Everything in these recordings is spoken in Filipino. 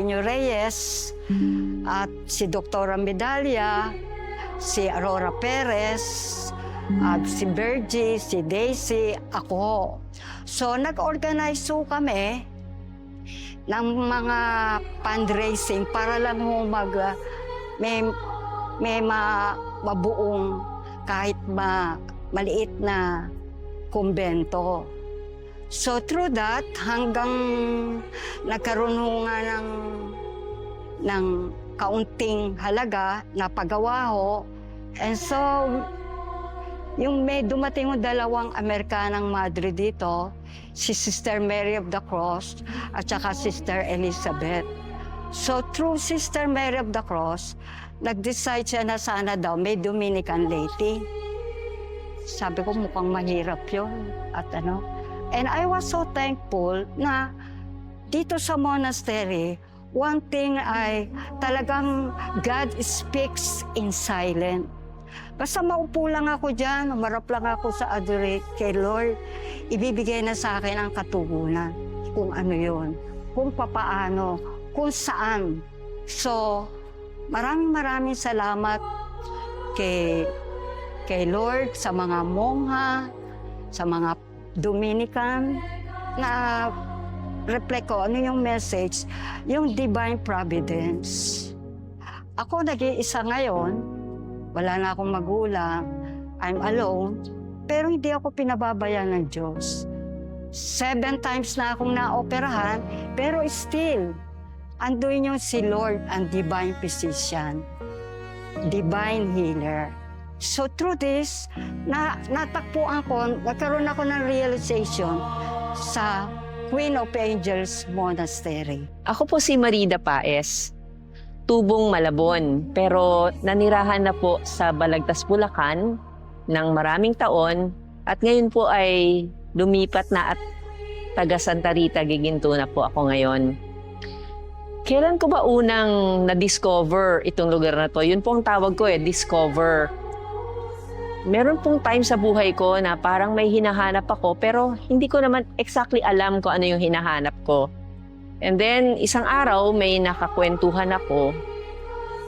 Antonio Reyes, at si Dr. Medalla, si Aurora Perez, si Bergie, si Daisy, ako. So nag-organize po kami ng mga fundraising para lang may mabuong kahit maliit na kumbento. So through that, hanggang nagkaroon ho nga ng kaunting halaga na paggawa ho. And so, may dumating ho dalawang Amerikanang madre dito, si Sister Mary of the Cross at saka Sister Elizabeth. So through Sister Mary of the Cross, nag-decide siya na sana daw may Dominican laity. Sabi ko mukhang mahirap yun at And I was so thankful na dito sa monastery, one thing ay talagang God speaks in silent. Basta maupo lang ako dyan, umarap lang ako sa adorate kay Lord, ibibigay na sa akin ang katugunan. Kung ano yun, kung papaano, kung saan. So, maraming salamat kay Lord, sa mga mongha, sa mga Dominican, na reflect ko ano yung message, yung divine providence. Ako nag-iisa ngayon, wala na akong magulang, I'm alone, pero hindi ako pinababayaan ng Diyos. 7 times na akong naoperahan, pero still, andoon yung si Lord ang divine physician, divine healer. So through this, natakpuan ko, nagkaroon ako ng realization sa Queen of Angels Monastery. Ako po si Marida Paes, tubong Malabon, pero nanirahan na po sa Balagtas, Bulacan ng maraming taon at ngayon po ay lumipat na at taga Santa Rita, Giginto na po ako ngayon. Kailan ko ba unang na-discover itong lugar na to? Yun po ang tawag ko discover. Meron pong time sa buhay ko na parang may hinahanap ako pero hindi ko naman exactly alam kung ano yung hinahanap ko. And then, isang araw may nakakwentuhan ako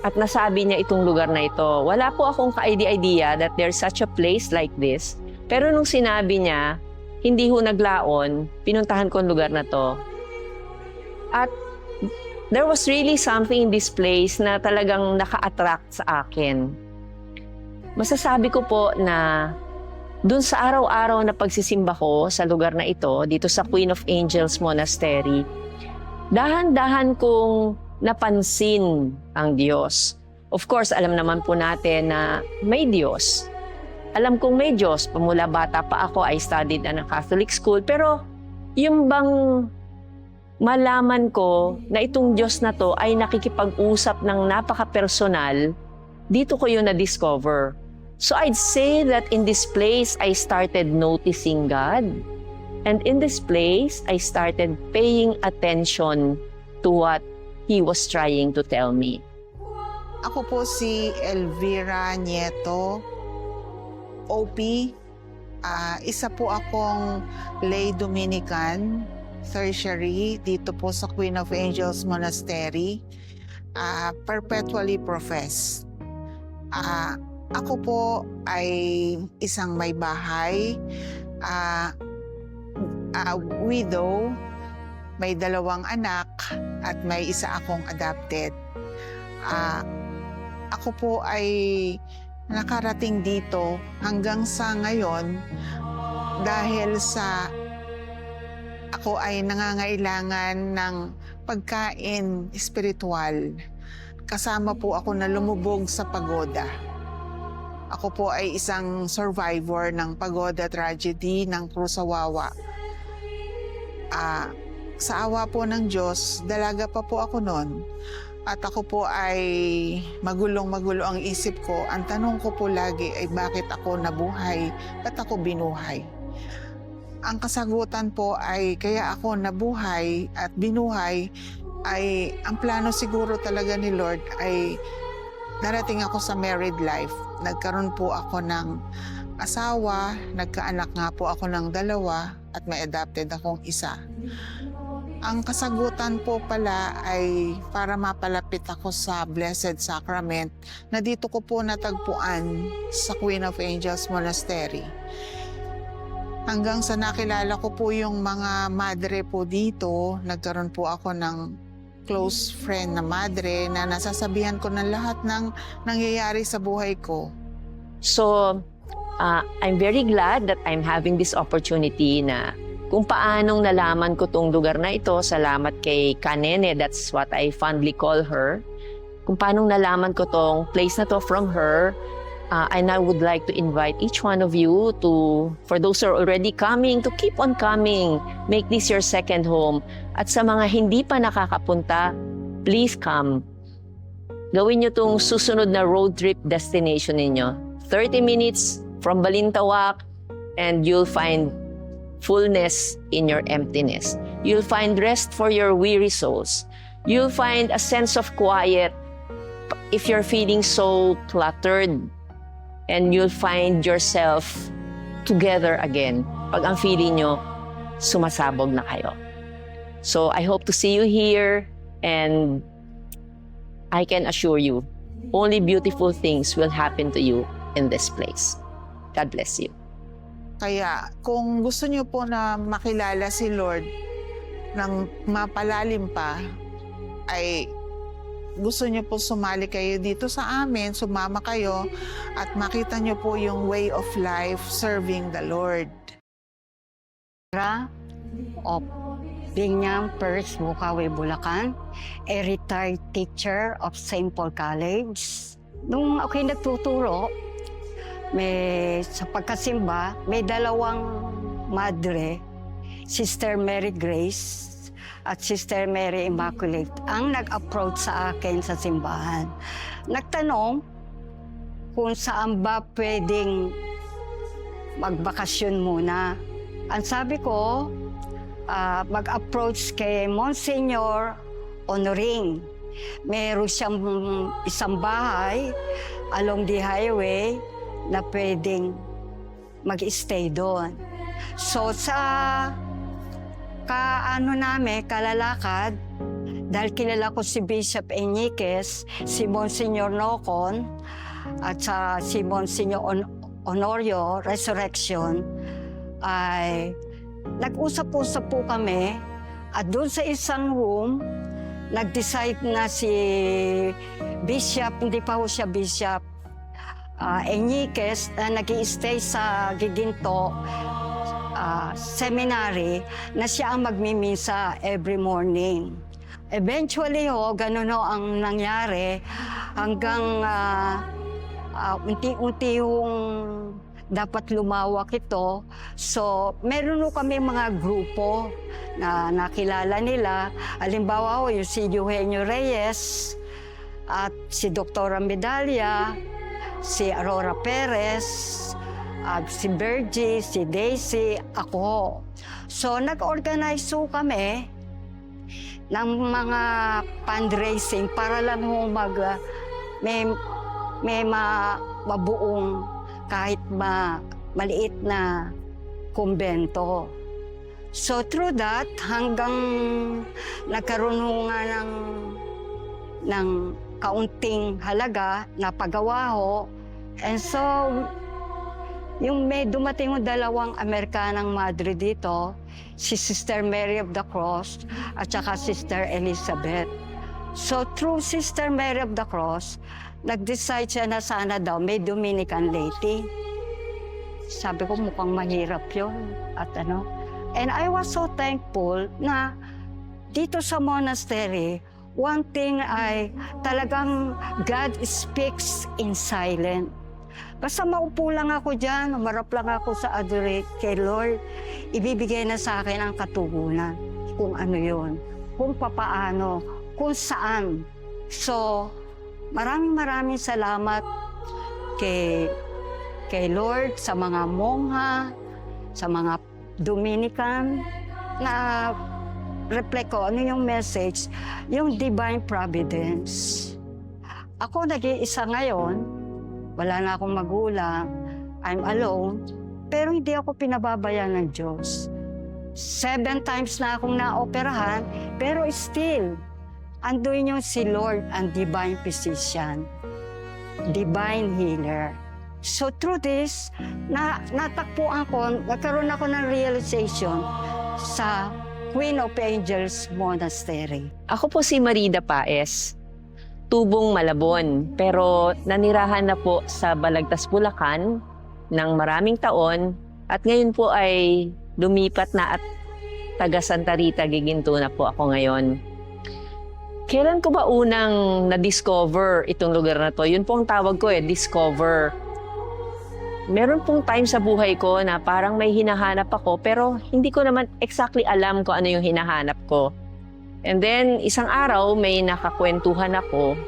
at nasabi niya itong lugar na ito. Wala po akong ka-idea that there's such a place like this. Pero nung sinabi niya, hindi ho naglaon, pinuntahan ko ang lugar na to. At there was really something in this place na talagang naka-attract sa akin. Masasabi ko po na dun sa araw-araw na pagsisimba ko sa lugar na ito, dito sa Queen of Angels Monastery, dahan-dahan kong napansin ang Diyos. Of course, alam naman po natin na may Diyos. Alam kong may Diyos. Pamula bata pa ako, I studied na ng Catholic school. Pero yung bang malaman ko na itong Diyos na to ay nakikipag-usap ng napaka-personal, dito ko yun na-discover. So I'd say that in this place, I started noticing God. And in this place, I started paying attention to what He was trying to tell me. Ako po si Elvira Nieto, OP. Isa po akong lay Dominican, tertiary, dito po sa Queen of Angels Monastery. Perpetually professed. Ako po ay isang may bahay, widow, may 2 anak at may isa akong adopted. Ako po ay nakarating dito hanggang sa ngayon dahil sa ako ay nangangailangan ng pagkain espiritual. Kasama po ako na lumubog sa pagoda. Ako po ay isang survivor ng pagoda tragedy ng Cruzawawa. Sa awa po ng Diyos, dalaga pa po ako noon. At ako po ay magulong-magulo ang isip ko. Ang tanong ko po lagi ay bakit ako nabuhay? Ba't ako binuhay? Ang kasagutan po ay kaya ako nabuhay at binuhay ay ang plano siguro talaga ni Lord ay darating ako sa married life. Nagkaroon po ako ng asawa, nagkaanak nga po ako ng 2 at may adopted akong 1. Ang kasagutan po pala ay para mapalapit ako sa Blessed Sacrament na dito ko po natagpuan sa Queen of Angels Monastery. Hanggang sa nakilala ko po yung mga madre po dito, nagkaroon po ako ng close friend na madre na nasasabihan ko ng lahat ng nangyayari sa buhay ko. So, I'm very glad that I'm having this opportunity na kung paanong nalaman ko tong lugar na ito, salamat kay Kanene, that's what I fondly call her. Kung paanong nalaman ko tong place na to from her, and I would like to invite each one of you to, for those who are already coming, to keep on coming. Make this your second home. At sa mga hindi pa nakakapunta, please come. Gawin nyo tong susunod na road trip destination ninyo. 30 minutes from Balintawak, and you'll find fullness in your emptiness. You'll find rest for your weary souls. You'll find a sense of quiet if you're feeling so cluttered. And you'll find yourself together again pag ang feeling nyo sumasabog na kayo. So I hope to see you here, and I can assure you, only beautiful things will happen to you in this place. God bless you. Kaya kung gusto niyo po na makilala si Lord ng mapalalim pa, ay gusto niyo po sumali kayo dito sa amin, sumama kayo at makita niyo po yung way of life serving the Lord. Of Binyang First Bukawi, Bulacan, a retired teacher of St. Paul College. Nung ako'y nagtuturo, sa pagkasimba, may dalawang madre, Sister Mary Grace at Sister Mary Immaculate, ang nag-approach sa akin sa simbahan. Nagtanong kung saan ba pwedeng magbakasyon muna. Ang sabi ko, mag-approach kay Monsignor Honoring. Meron siyang isang bahay along the highway na pwedeng mag-stay doon. So sa kalalakad, dahil kilala ko si Bishop Enriquez, si Monsignor Nocon, at si Monsignor Honorio Resurrection, ay nag-usap-usap po kami, at doon sa isang room, nag-decide na si Bishop, hindi pa ho siya Bishop, Enriquez, na nag-i-stay sa Giginto Seminary, na siya ang magmimisa every morning. Eventually ganun ang nangyari hanggang unti-unti yung dapat lumawak ito. So, meron kami mga grupo na nakilala nila. Halimbawa yung si Eugenio Reyes at si Dr. Medalla, si Aurora Perez, si Bergie, si Daisy, ako. So, nag-organize kami ng mga fundraising para lang may mabuong kahit maliit na kumbento. So, through that, hanggang nagkaroon nga ng kaunting halaga na paggawa ho. And so, yung may dumating yung dalawang Amerikanang madre dito, si Sister Mary of the Cross at saka Sister Elizabeth. So through Sister Mary of the Cross, nag-decide siya na sana daw may Dominican lady. Sabi ko mukhang mahirap yun at And I was so thankful na dito sa monastery, one thing ay talagang God speaks in silent. Basta maupo lang ako dyan, umarap lang ako sa adorate kay Lord, ibibigay na sa akin ang katugunan. Kung ano yun, kung papaano, kung saan. So, maraming salamat kay Lord, sa mga mongha, sa mga Dominican, na reflect ko ano yung message, yung divine providence. Ako nag-iisa ngayon, wala na akong magulang, I'm alone, pero hindi ako pinababayaan ng Diyos. 7 times na akong naoperahan, pero still, andoon yung si Lord, ang divine physician, divine healer. So through this, natakpuan ko, nagkaroon ako ng realization sa Queen of Angels Monastery. Ako po si Marida Paes, tubong Malabon, pero nanirahan na po sa Balagtas, Bulacan ng maraming taon at ngayon po ay lumipat na at taga Santa Rita, Giginto na po ako ngayon. Kailan ko ba unang na-discover itong lugar na to? Yun po ang tawag ko discover. Meron pong time sa buhay ko na parang may hinahanap ako pero hindi ko naman exactly alam kung ano yung hinahanap ko. And then, isang araw may nakakwentuhan ako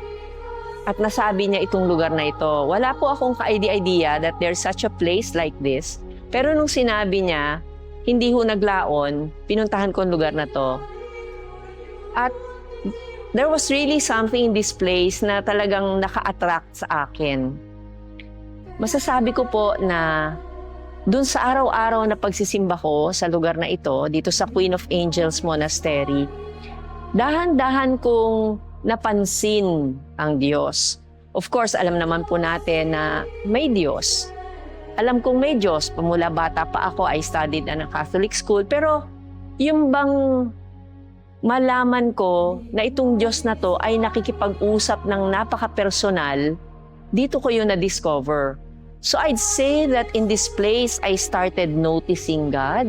at nasabi niya itong lugar na ito. Wala po akong ka-idea that there's such a place like this. Pero nung sinabi niya, hindi ho naglaon, pinuntahan ko ang lugar na to. At there was really something in this place na talagang naka-attract sa akin. Masasabi ko po na dun sa araw-araw na pagsisimba ko sa lugar na ito, dito sa Queen of Angels Monastery, dahan-dahan kong napansin ang Diyos. Of course, alam naman po natin na may Diyos. Alam kong may Diyos. Pamula bata pa ako, I studied na ng Catholic school. Pero yung bang malaman ko na itong Diyos na to ay nakikipag-usap ng napaka-personal, dito ko yun na-discover. So I'd say that in this place, I started noticing God.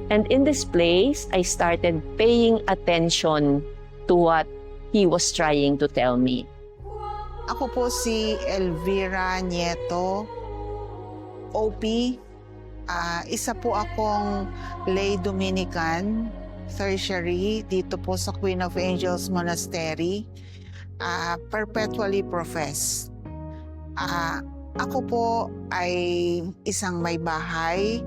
And in this place, I started paying attention to what He was trying to tell me. Ako po si Elvira Nieto, OP. Isa po akong lay Dominican, tertiary, dito po sa Queen of Angels Monastery. Perpetually professed. Ako po ay isang may bahay,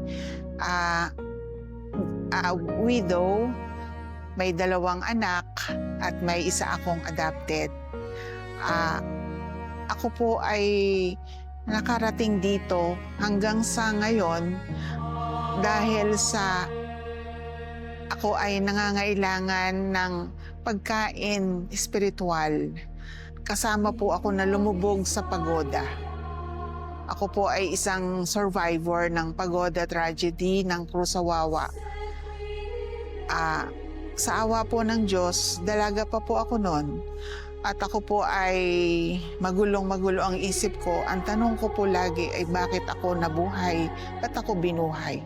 widow, may 2 anak, at may isa akong adopted. Ako po ay nakarating dito hanggang sa ngayon dahil sa ako ay nangangailangan ng pagkain espiritual. Kasama po ako na lumubog sa pagoda. Ako po ay isang survivor ng pagoda tragedy ng Cruzawawa. Sa awa po ng Diyos, dalaga pa po ako noon. At ako po ay magulong-magulo ang isip ko. Ang tanong ko po lagi ay bakit ako nabuhay? Ba't ako binuhay?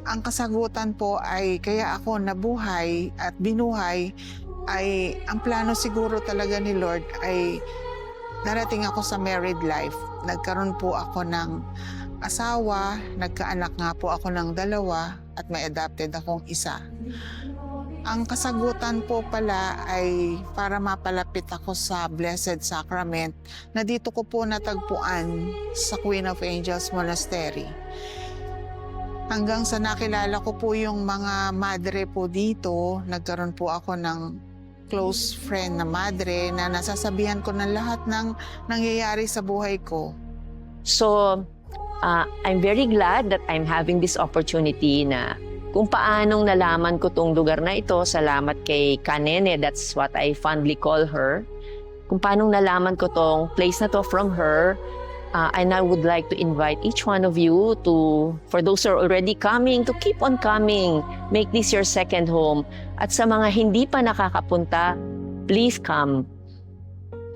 Ang kasagutan po ay kaya ako nabuhay at binuhay ay ang plano siguro talaga ni Lord ay darating ako sa married life. Nagkaroon po ako ng asawa, nagkaanak nga po ako ng 2 at may adopted akong isa. Ang kasagutan po pala ay para mapalapit ako sa Blessed Sacrament na dito ko po natagpuan sa Queen of Angels Monastery. Hanggang sa nakilala ko po yung mga madre po dito, nagkaroon po ako ng close friend na madre na nasasabihan ko ng lahat ng nangyayari sa buhay ko. So, I'm very glad that I'm having this opportunity na kung paanong nalaman ko tong lugar na ito, salamat kay Kanene, that's what I fondly call her. Kung paanong nalaman ko tong place na to from her, and I would like to invite each one of you to, for those who are already coming, to keep on coming. Make this your second home. At sa mga hindi pa nakakapunta, please come.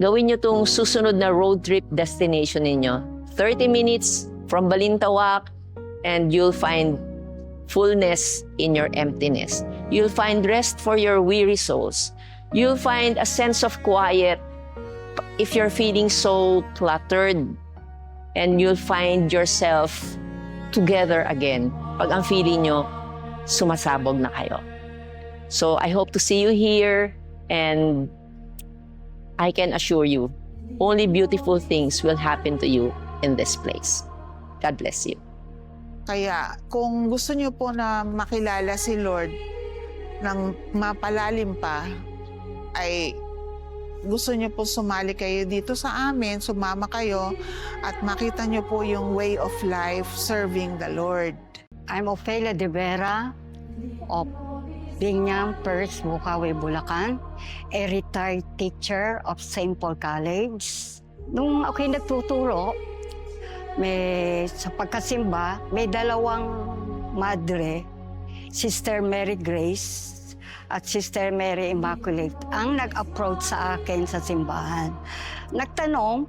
Gawin nyo tong susunod na road trip destination ninyo. 30 minutes from Balintawak, and you'll find fullness in your emptiness. You'll find rest for your weary souls. You'll find a sense of quiet if you're feeling so cluttered. And you'll find yourself together again pag ang feeling nyo sumasabog na kayo. So I hope to see you here, and I can assure you, only beautiful things will happen to you in this place. God bless you. Kaya kung gusto niyo po na makilala si Lord ng mapalalim pa, ay gusto niyo po sumali kayo dito sa amin, sumama kayo at makita niyo po yung way of life serving the Lord. I'm Ofelia de Vera, of Binyang First Bukawi, Bulacan, a retired teacher of St. Paul College. Nung ako'y nagtuturo, sa pagkasimba, may dalawang madre, Sister Mary Grace at Sister Mary Immaculate, ang nag-approach sa akin sa simbahan. Nagtanong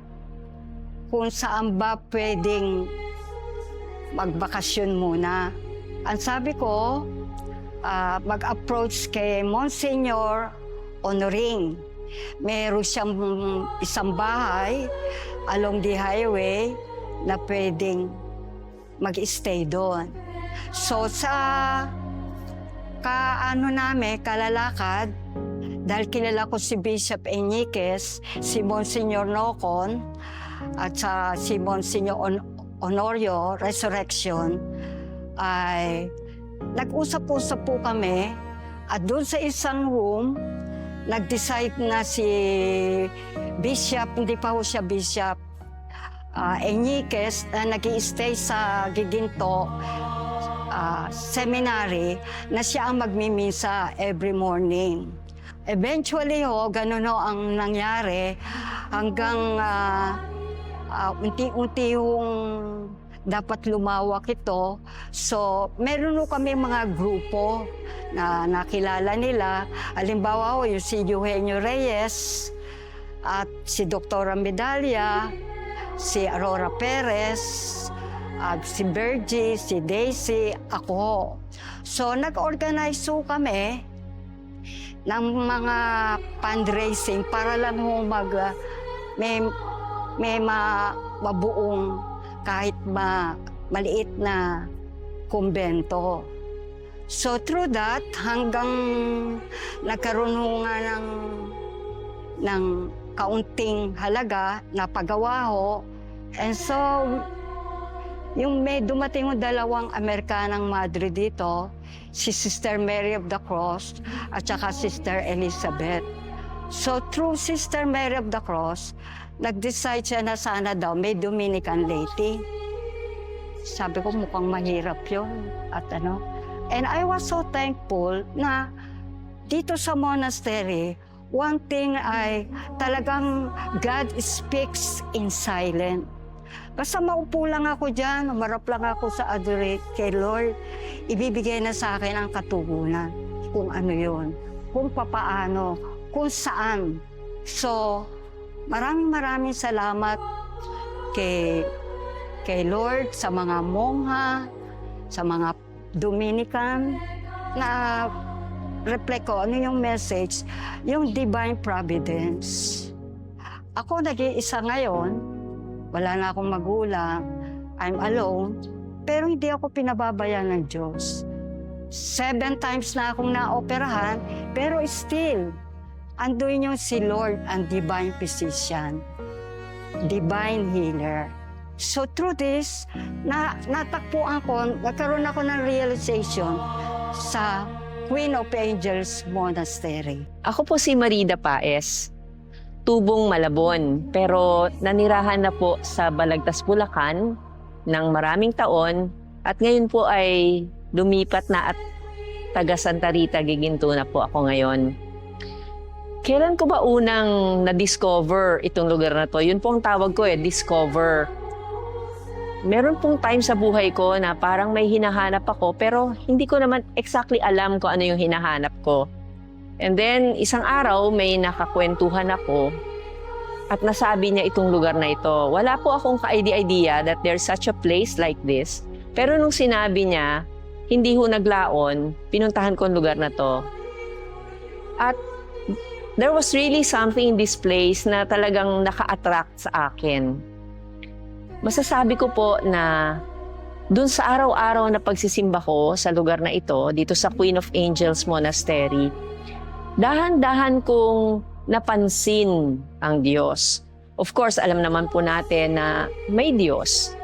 kung saan ba pwedeng magbakasyon muna. Ang sabi ko, mag-approach kay Monsignor Honoring. Meron siyang isang bahay along the highway na pwedeng mag-stay doon. So sa kalalakad, dahil kilala ko si Bishop Enriquez, si Monsignor Nocon, at si Monsignor Honorio Resurrection, ay nag-usap-usap po kami, at doon sa isang room, nag-decide na si Bishop, hindi pa ho siya Bishop, Enriquez, na nag-i-stay sa Giginto Seminary, na siya ang magmimisa every morning. Eventually ganun ang nangyari hanggang unti-unti yung dapat lumawak ito. So, meron kami mga grupo na nakilala nila. Halimbawa, yung si Eugenio Reyes at si Dr. Medalia, si Aurora Perez, at si Bergie, si Daisy, ako. So, nag-organize kami ng mga fundraising para lang may mabuong kahit maliit na kumbento. So through that, hanggang nagkaroon nga ng kaunting halaga na paggawa ho. And so, yung may dumating dalawang Amerikanang madre dito, si Sister Mary of the Cross at saka Sister Elizabeth. So through Sister Mary of the Cross, nag-decide siya na sana daw may Dominican lady. Sabi ko, mukhang mahirap yun. And I was so thankful na dito sa monastery, one thing ay talagang God speaks in silent. Basta maupo lang ako dyan, umarap lang ako sa adorate kay Lord, ibibigay na sa akin ang katugunan. Kung ano yun, kung papaano, kung saan. So, maraming salamat kay Lord, sa mga mongha, sa mga Dominican, na reflect ko ano yung message, yung divine providence. Ako nag-iisa ngayon, wala na akong magulang, I'm alone, pero hindi ako pinababayaan ng Diyos. 7 times na akong naoperahan, pero still, andoon yung si Lord ang divine physician, divine healer. So through this, natakpuan ko, nagkaroon ako ng realization sa Queen of Angels Monastery. Ako po si Marida Paes, tubong Malabon, pero nanirahan na po sa Balagtas, Bulacan ng maraming taon, at ngayon po ay lumipat na at taga Santa Rita, Giginto na po ako ngayon. Kailan ko ba unang na-discover itong lugar na to? Yun po ang tawag ko discover. Meron pong time sa buhay ko na parang may hinahanap ako, pero hindi ko naman exactly alam kung ano yung hinahanap ko. And then, isang araw, may nakakwentuhan ako at nasabi niya itong lugar na ito. Wala po akong ka-idea that there's such a place like this. Pero nung sinabi niya, hindi ho naglaon, pinuntahan ko ang lugar na to. At there was really something in this place na talagang naka-attract sa akin. Masasabi ko po na dun sa araw-araw na pagsisimba ko sa lugar na ito, dito sa Queen of Angels Monastery, dahan-dahan kong napansin ang Diyos. Of course, alam naman po natin na may Diyos.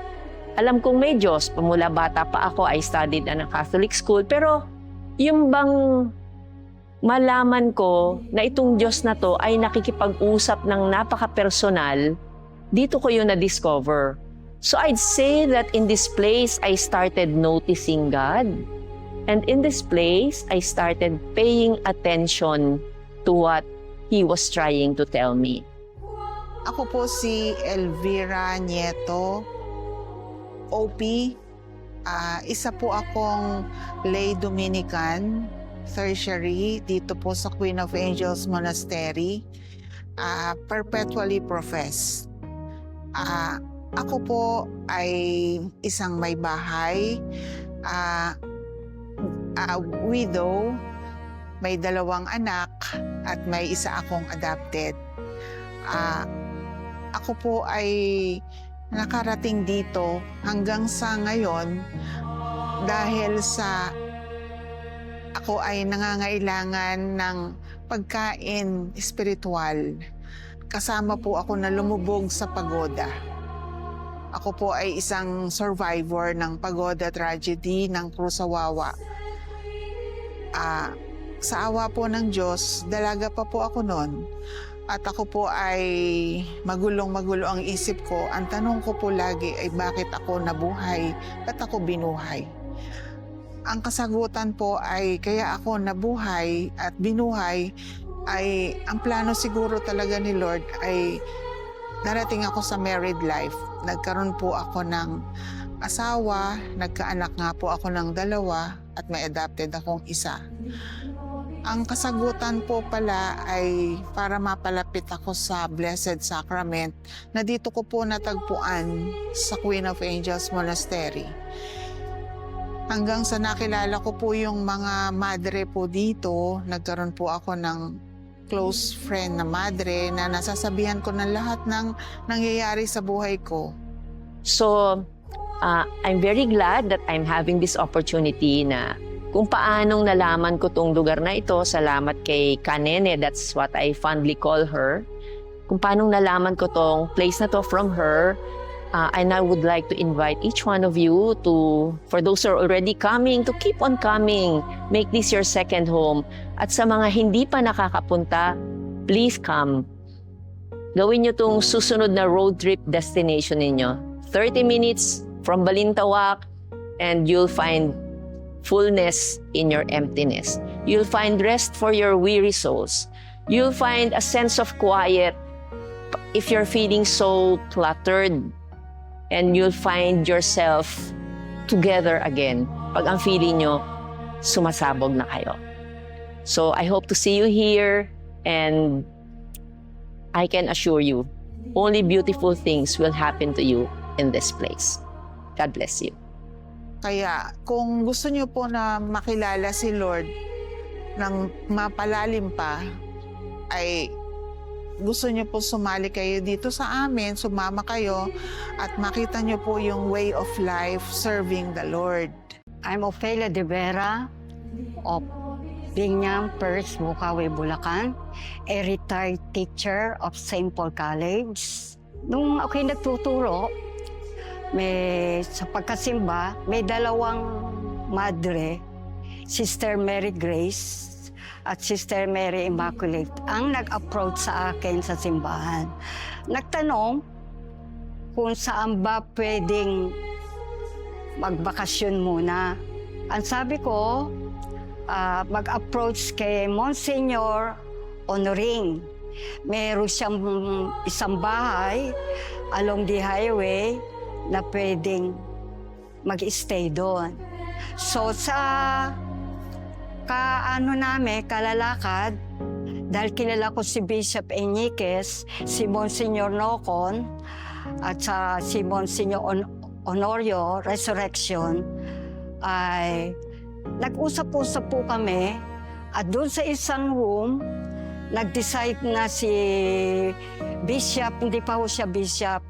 Alam kong may Diyos. Pamula bata pa ako, I studied na ng Catholic school. Pero yung bang malaman ko na itong Diyos na to ay nakikipag-usap ng napaka-personal, dito ko yun na-discover. So I'd say that in this place, I started noticing God. And in this place, I started paying attention to what he was trying to tell me. Ako po si Elvira Nieto, OP. Isa po akong lay Dominican, tertiary, dito po sa Queen of Angels Monastery. Perpetually professed. Ako po ay isang may bahay, widow, may 2 anak at may isa akong adopted. Ako po ay nakarating dito hanggang sa ngayon dahil sa ako ay nangangailangan ng pagkain espiritual. Kasama po ako na lumubog sa pagoda. Ako po ay isang survivor ng pagoda tragedy ng Cruzawawa. Sa awa po ng Diyos, dalaga pa po ako noon. At ako po ay magulong-magulo ang isip ko. Ang tanong ko po lagi ay bakit ako nabuhay? Ba't ako binuhay? Ang kasagutan po ay kaya ako nabuhay at binuhay ay ang plano siguro talaga ni Lord ay darating ako sa married life. Nagkaroon po ako ng asawa, nagkaanak nga po ako ng 2 at may adopted akong isa. Ang kasagutan po pala ay para mapalapit ako sa Blessed Sacrament na dito ko po natagpuan sa Queen of Angels Monastery. Hanggang sa nakilala ko po yung mga madre po dito, nagkaroon po ako ng close friend na madre na nasasabihan ko ng lahat ng nangyayari sa buhay ko. So, I'm very glad that I'm having this opportunity na kung paanong nalaman ko tong lugar na ito, salamat kay Kanene, that's what I fondly call her. Kung paanong nalaman ko tong place na to from her, and I would like to invite each one of you to, for those who are already coming, to keep on coming. Make this your second home. At sa mga hindi pa nakakapunta, please come. Gawin nyo tong susunod na road trip destination ninyo. 30 minutes from Balintawak, and you'll find fullness in your emptiness. You'll find rest for your weary souls. You'll find a sense of quiet if you're feeling so cluttered. And you'll find yourself together again pag ang feeling nyo sumasabog na kayo. So I hope to see you here, and I can assure you, only beautiful things will happen to you in this place. God bless you. Kaya kung gusto niyo po na makilala si Lord ng mapalalim pa, ay gusto niyo po sumali kayo dito sa amin, sumama kayo at makita niyo po yung way of life serving the Lord. I'm Ofelia De Vera of Binyang First Bukawi, Bulacan, a retired teacher of St. Paul College. Nung ako'y nagtuturo, sa pagkasimba, may 2 madre, Sister Mary Grace at Sister Mary Immaculate, ang nag-approach sa akin sa simbahan. Nagtanong kung saan ba pwedeng magbakasyon muna. Ang sabi ko, mag-approach kay Monsignor Honoring. Meron siyang isang bahay along the highway na pwedeng mag-stay doon. So sa kalalakad, dahil kilala ko si Bishop Enriquez, si Monsignor Nocon, at si Monsignor Honorio Resurrection, ay nag-usap-usap po kami, at doon sa isang room, nag-decide na si Bishop, hindi pa ho siya Bishop,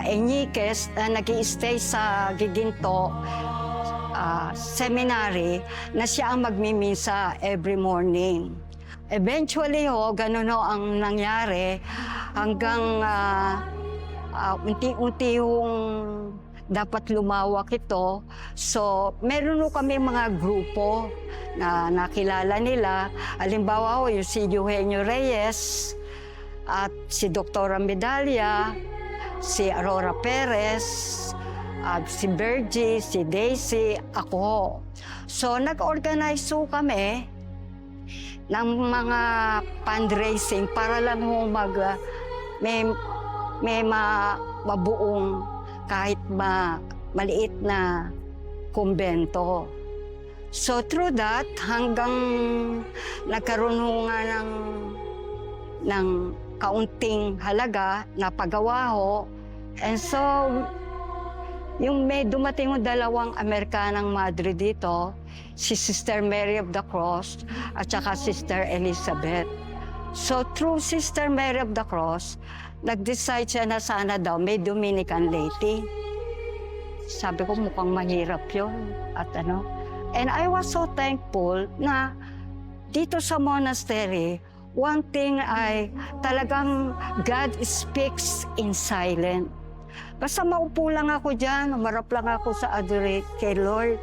Enriquez, na nag-i-stay sa Giginto Seminary, na siya ang magmimisa every morning. Eventually ganun ang nangyari hanggang unti-unti yung dapat lumawak ito. So, meron kami mga grupo na nakilala nila. Halimbawa yung si Eugenio Reyes at si Dr. Medalla, si Aurora Perez, si Bergie, si Daisy, ako. So, nag-organize ho kami ng mga fundraising para lang ho may mabuong kahit maliit na kumbento. So through that, hanggang nagkaroon ho nga ng kaunting halaga na paggawa ho. And so, yung may dumating ho dalawang Amerikanang madre dito, si Sister Mary of the Cross at saka Sister Elizabeth. So through Sister Mary of the Cross, nag-decide siya na sana daw may Dominican laity. Sabi ko mukhang mahirap yun at ano. And I was so thankful na dito sa monastery, one thing ay talagang God speaks in silent. Basta maupo lang ako dyan, umarap lang ako sa adorate kay Lord,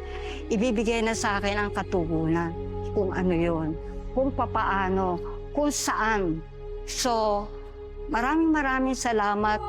ibibigay na sa akin ang katugunan. Kung ano yun, kung papaano, kung saan. So, maraming salamat.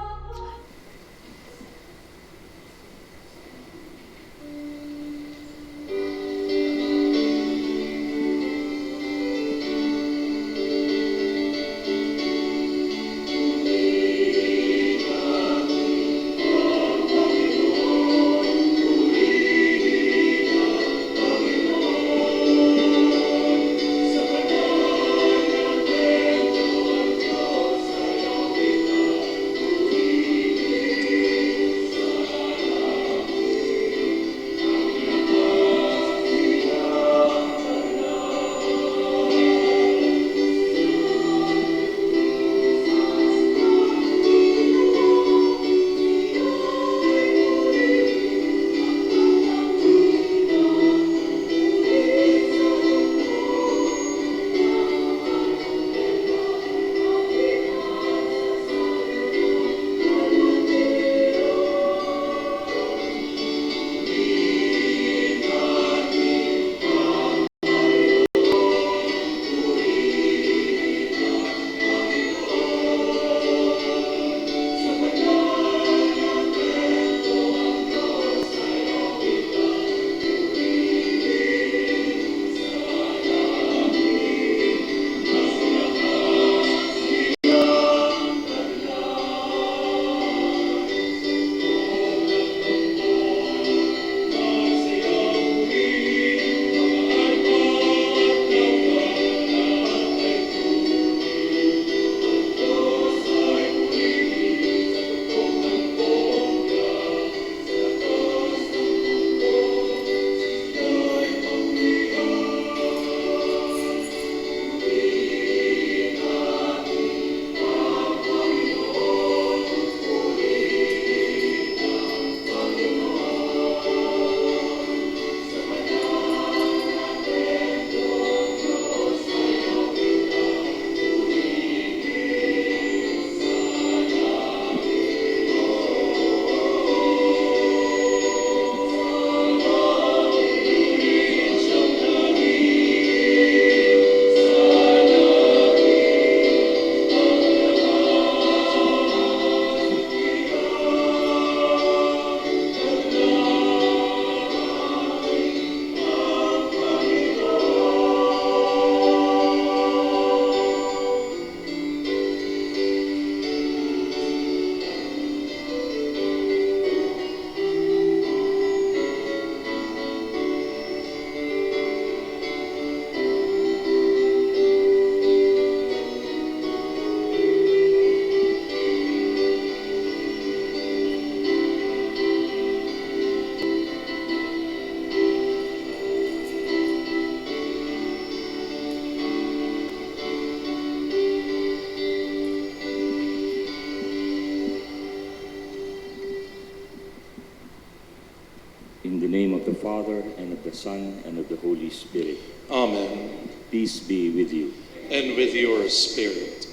In the name of the Father, and of the Son, and of the Holy Spirit. Amen. Peace be with you. And with your spirit.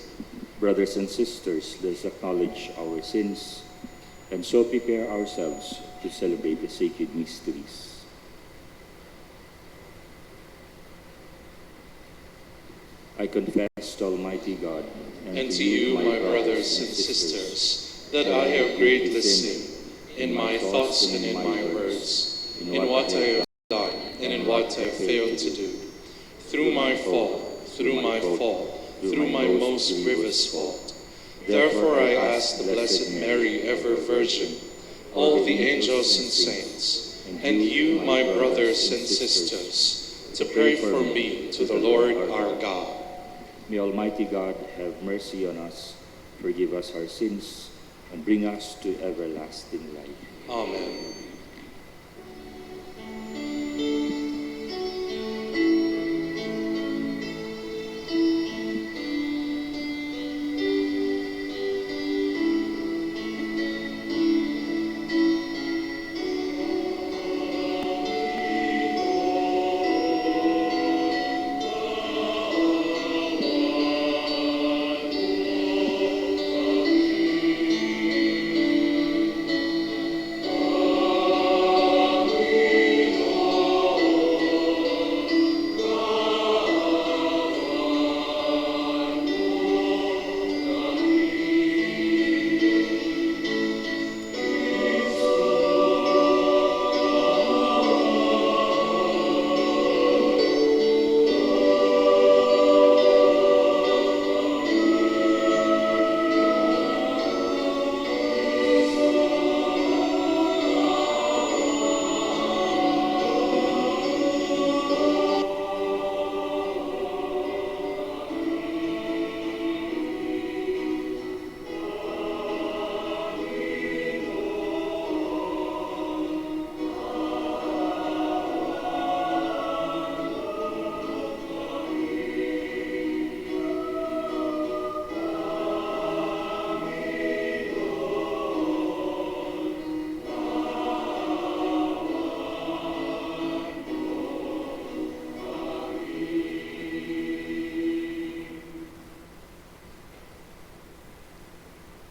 Brothers and sisters, let us acknowledge our sins and so prepare ourselves to celebrate the sacred mysteries. I confess to Almighty God And to you, my brothers and sisters, that I have greatly sinned in my thoughts and in my words, in what I have done and in what I failed to do. Through my fault, through my most grievous fault. Therefore I ask the Blessed Mary, ever Virgin, all the angels and saints, and you, my brothers and sisters, to pray for me to the Lord our God. May Almighty God have mercy on us, forgive us our sins, and bring us to everlasting life. Amen.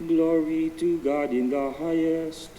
Glory to God in the highest.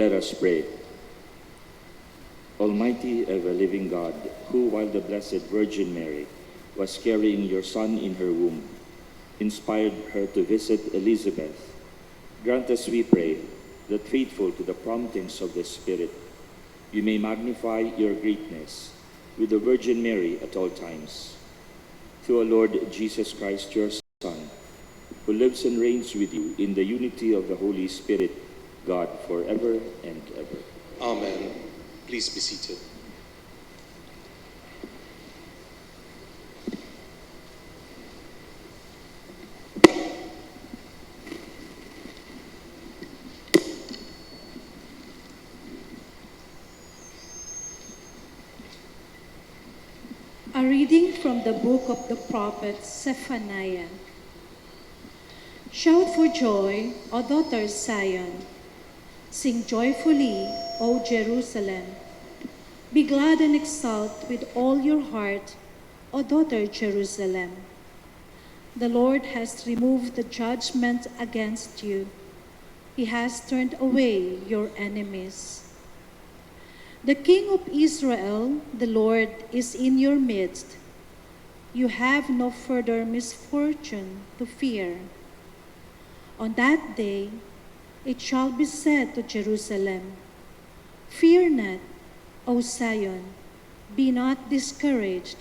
Let us pray. Almighty, ever-living God, who, while the Blessed Virgin Mary was carrying your Son in her womb, inspired her to visit Elizabeth, grant us, we pray, that faithful to the promptings of the Spirit, you may magnify your greatness with the Virgin Mary at all times. Through our Lord Jesus Christ, your Son, who lives and reigns with you in the unity of the Holy Spirit, God, forever and ever. Amen. Please be seated. A reading from the book of the prophet Zephaniah. Shout for joy, O daughters Zion. Sing joyfully, O Jerusalem. Be glad and exult with all your heart, O daughter Jerusalem. The Lord has removed the judgment against you. He has turned away your enemies. The King of Israel, the Lord, is in your midst. You have no further misfortune to fear. On that day, it shall be said to Jerusalem, Fear not, O Zion, be not discouraged.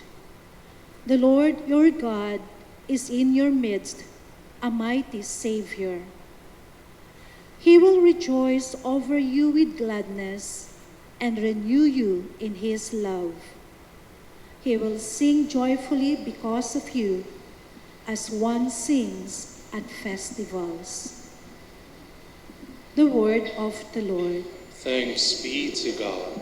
The Lord your God is in your midst, a mighty Savior. He will rejoice over you with gladness and renew you in his love. He will sing joyfully because of you, as one sings at festivals. The word of the Lord. Thanks be to God.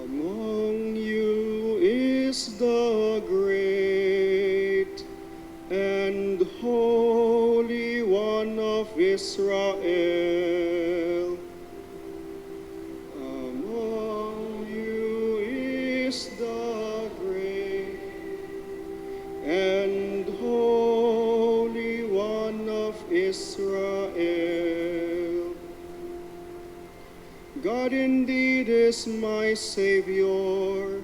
Among you is the great and Holy One of Israel. Among you is the great and Holy One of Israel. God indeed is my Savior.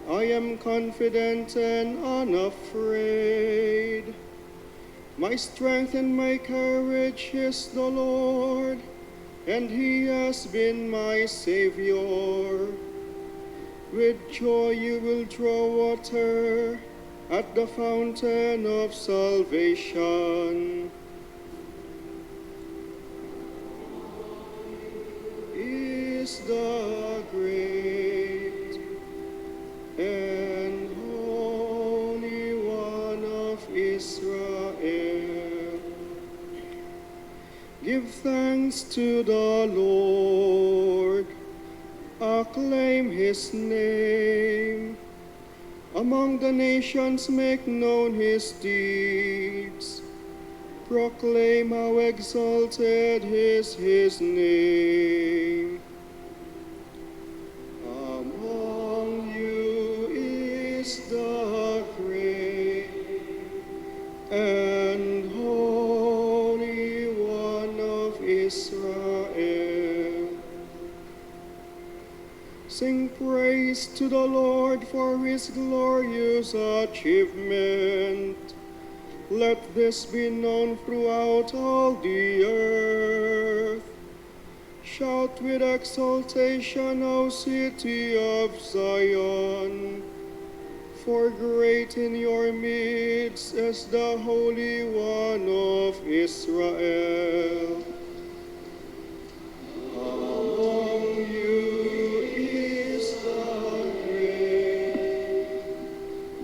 I am confident and unafraid. My strength and my courage is the Lord, and He has been my Savior. With joy you will draw water at the fountain of salvation. Is the great and Holy One of Israel. Give thanks to the Lord, acclaim His name. Among the nations make known His deeds. Proclaim how exalted is His name. Among you is the great and Holy One of Israel. Sing praise to the Lord for His glorious achievement. Let this be known throughout all the earth. Shout with exultation, O city of Zion, for great in your midst is the Holy One of Israel. Among you is the great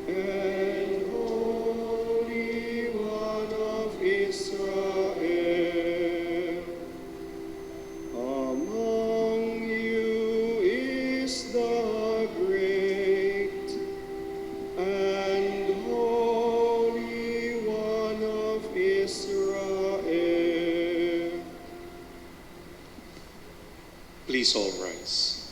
and Holy One Please all rise.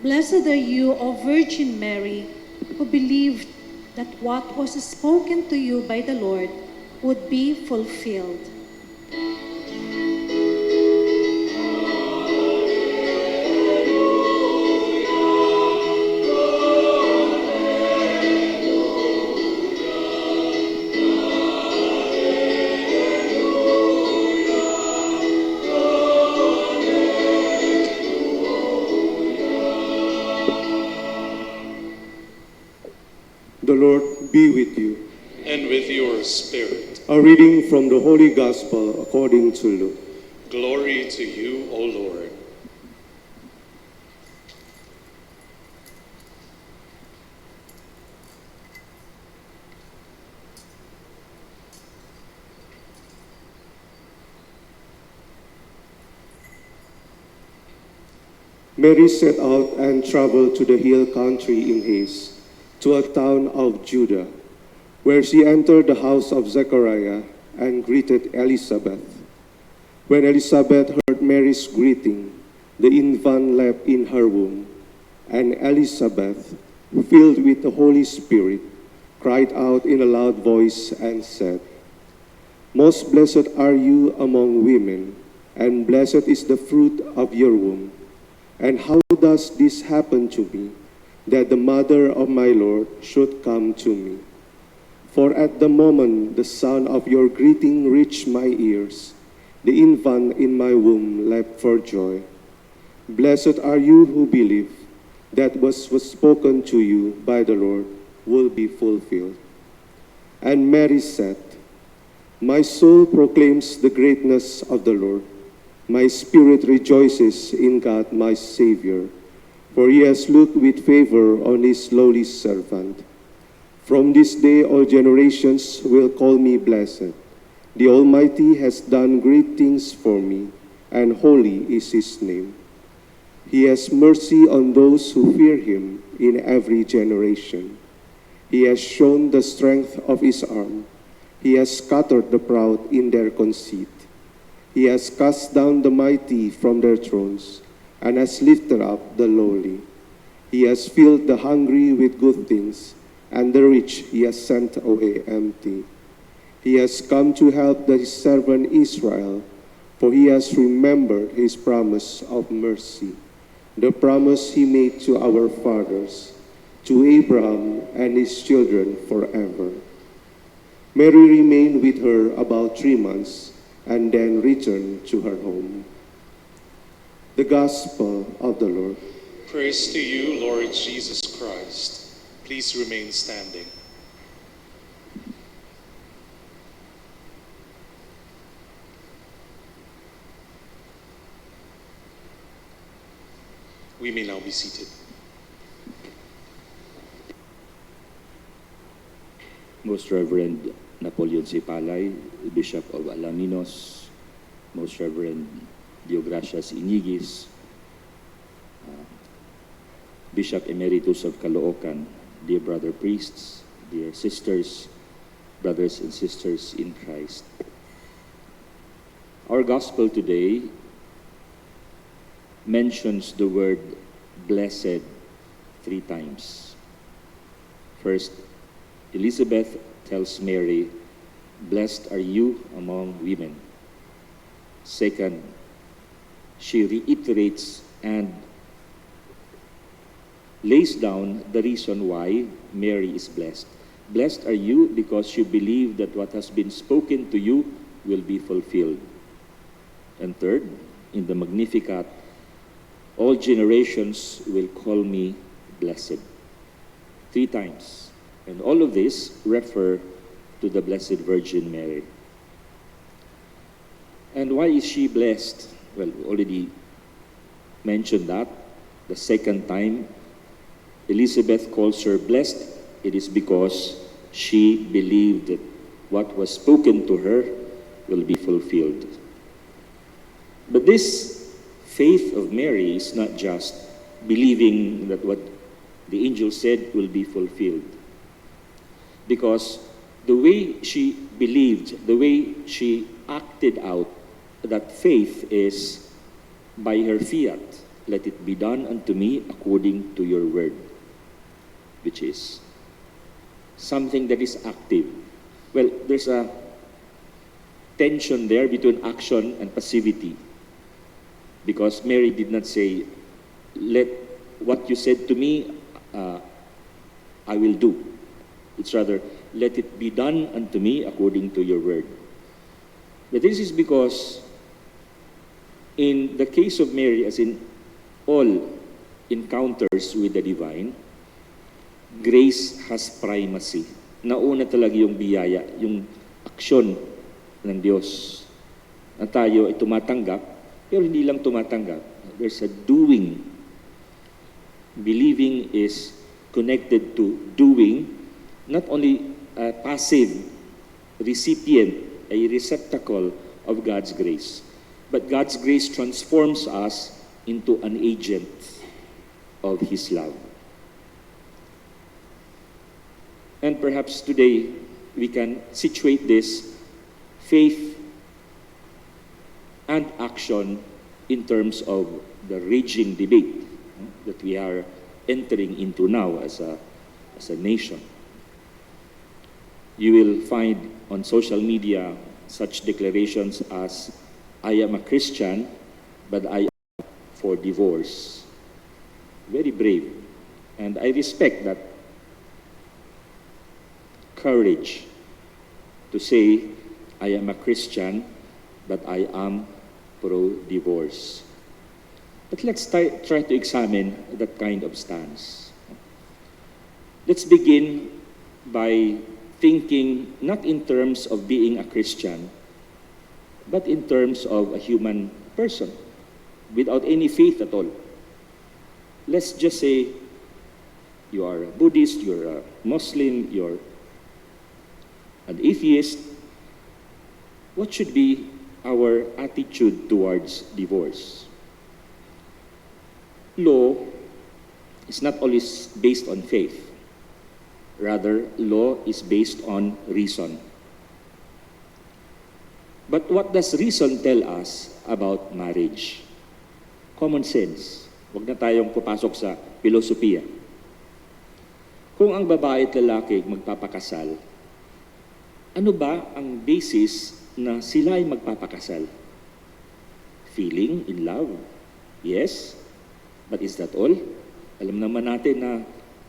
Blessed are you, O Virgin Mary, who believed that what was spoken to you by the Lord would be fulfilled. The Lord be with you. And with your spirit. A reading from the Holy Gospel according to Luke. Glory to you, O Lord. Mary set out and traveled to the hill country in haste, to a town of Judah, where she entered the house of Zechariah and greeted Elizabeth. When Elizabeth heard Mary's greeting, the infant leapt in her womb, and Elizabeth, filled with the Holy Spirit, cried out in a loud voice and said, "Most blessed are you among women, and blessed is the fruit of your womb. And how does this happen to me, that the mother of my Lord should come to me? For at the moment the sound of your greeting reached my ears, the infant in my womb leapt for joy. Blessed are you who believe that what was spoken to you by the Lord will be fulfilled." And Mary said, "My soul proclaims the greatness of the Lord. My spirit rejoices in God my Savior, for he has looked with favor on his lowly servant. From this day all generations will call me blessed. The Almighty has done great things for me, and holy is his name. He has mercy on those who fear him in every generation. He has shown the strength of his arm. He has scattered the proud in their conceit. He has cast down the mighty from their thrones, and has lifted up the lowly. He has filled the hungry with good things, and the rich he has sent away empty. He has come to help his servant Israel, for he has remembered his promise of mercy, the promise he made to our fathers, to Abraham and his children forever." Mary remained with her about 3 months, and then returned to her home. The Gospel of the Lord. Praise to you, Lord Jesus Christ. Please remain standing. We may now be seated. Most Reverend Napoleon C. Palay, Bishop of Alaminos, Most Reverend Diogracias Inigis, Bishop Emeritus of Caloocan, dear brother priests, dear sisters, brothers and sisters in Christ. Our gospel today mentions the word blessed 3 times. First, Elizabeth tells Mary, "Blessed are you among women." Second, she reiterates and lays down the reason why Mary is blessed. Blessed are you because you believe that what has been spoken to you will be fulfilled. And third, in the Magnificat, all generations will call me blessed. 3 times. And all of this refer to the Blessed Virgin Mary. And why is she blessed? Well, we already mentioned that. The second time, Elizabeth calls her blessed it is because she believed that what was spoken to her will be fulfilled. But this faith of Mary is not just believing that what the angel said will be fulfilled. Because the way she believed, the way she acted out that faith is by her fiat, let it be done unto me according to your word, which is something that is active. Well, there's a tension there between action and passivity. Because Mary did not say, let what you said to me, I will do. It's rather, let it be done unto me according to your word. But this is because in the case of Mary, as in all encounters with the divine, grace has primacy. Nauna talaga yung biyaya, yung aksyon ng Diyos. Na tayo ay tumatanggap, pero hindi lang tumatanggap. There's a doing. Believing is connected to doing, not only a passive recipient, a receptacle of God's grace, but God's grace transforms us into an agent of His love. And perhaps today we can situate this faith and action in terms of the raging debate that we are entering into now as a nation. You will find on social media such declarations as, I am a Christian, but I am for divorce. Very brave. And I respect that courage to say, I am a Christian, but I am pro-divorce. But let's try to examine that kind of stance. Let's begin by thinking not in terms of being a Christian, but in terms of a human person without any faith at all. Let's just say you are a Buddhist, you're a Muslim, you're an atheist. What should be our attitude towards divorce? Law is not always based on faith. Rather, law is based on reason. But what does reason tell us about marriage? Common sense. Huwag na tayong papasok sa filosofiya. Kung ang babae at lalaki magpapakasal, ano ba ang basis na sila ay magpapakasal? Feeling in love? Yes. But is that all? Alam naman natin na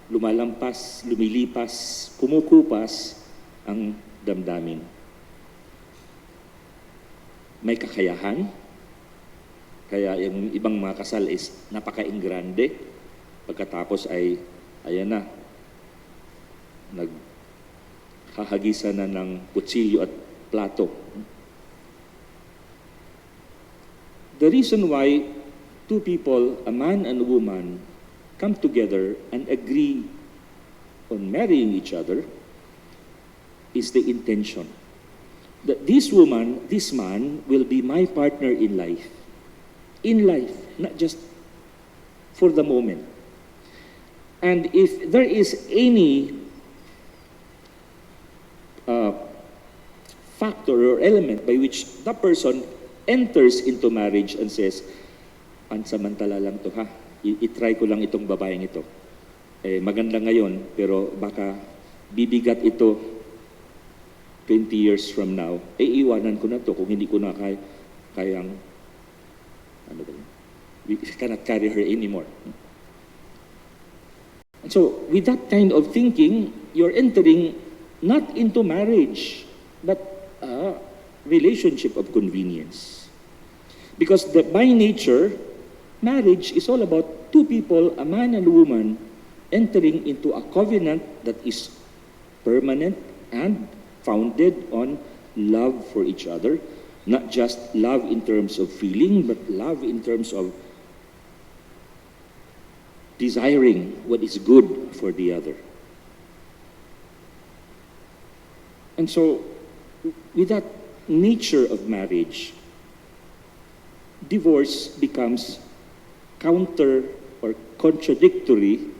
lumalampas, lumilipas, kumukupas ang damdamin. May kakayahan, kaya yung ibang mga kasal is napaka-ingrande, pagkatapos ay, ayan na, naghahagisan na ng kutsilyo at plato. The reason why two people, a man and a woman, come together and agree on marrying each other is the intention. That this woman, this man, will be my partner in life. In life, not just for the moment. And if there is any factor or element by which the person enters into marriage and says, pansamantala lang to ha, itry ko lang itong babaeng ito. Maganda ngayon, pero baka bibigat ito 20 years from now. Iiwanan ko na to kung hindi ko na kayang, ano ba yun? We cannot carry her anymore. And so, with that kind of thinking, you're entering not into marriage, but a relationship of convenience. Because by nature, marriage is all about two people, a man and a woman, entering into a covenant that is permanent and founded on love for each other. Not just love in terms of feeling, but love in terms of desiring what is good for the other. And so, with that nature of marriage, divorce becomes counter or contradictory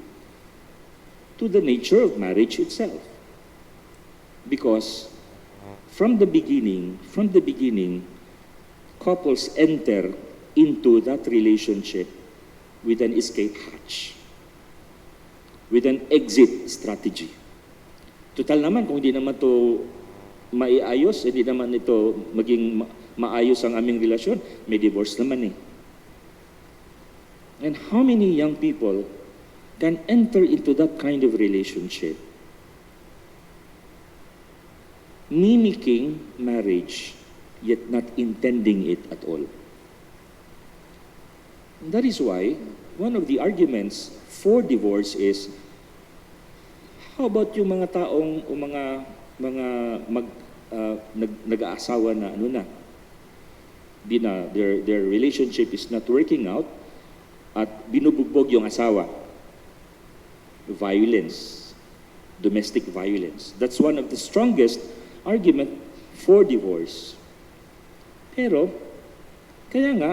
to the nature of marriage itself. Because from the beginning, couples enter into that relationship with an escape hatch, with an exit strategy. Total naman, kung hindi naman to maiayos, hindi naman ito maging maayos ang aming relasyon, may divorce naman eh. And how many young people can enter into that kind of relationship, mimicking marriage, yet not intending it at all? And that is why one of the arguments for divorce is, how about yung mga taong o nag-aasawa na their relationship is not working out at binubugbog yung asawa. Violence, domestic violence. That's one of the strongest argument for divorce. Pero, kaya nga,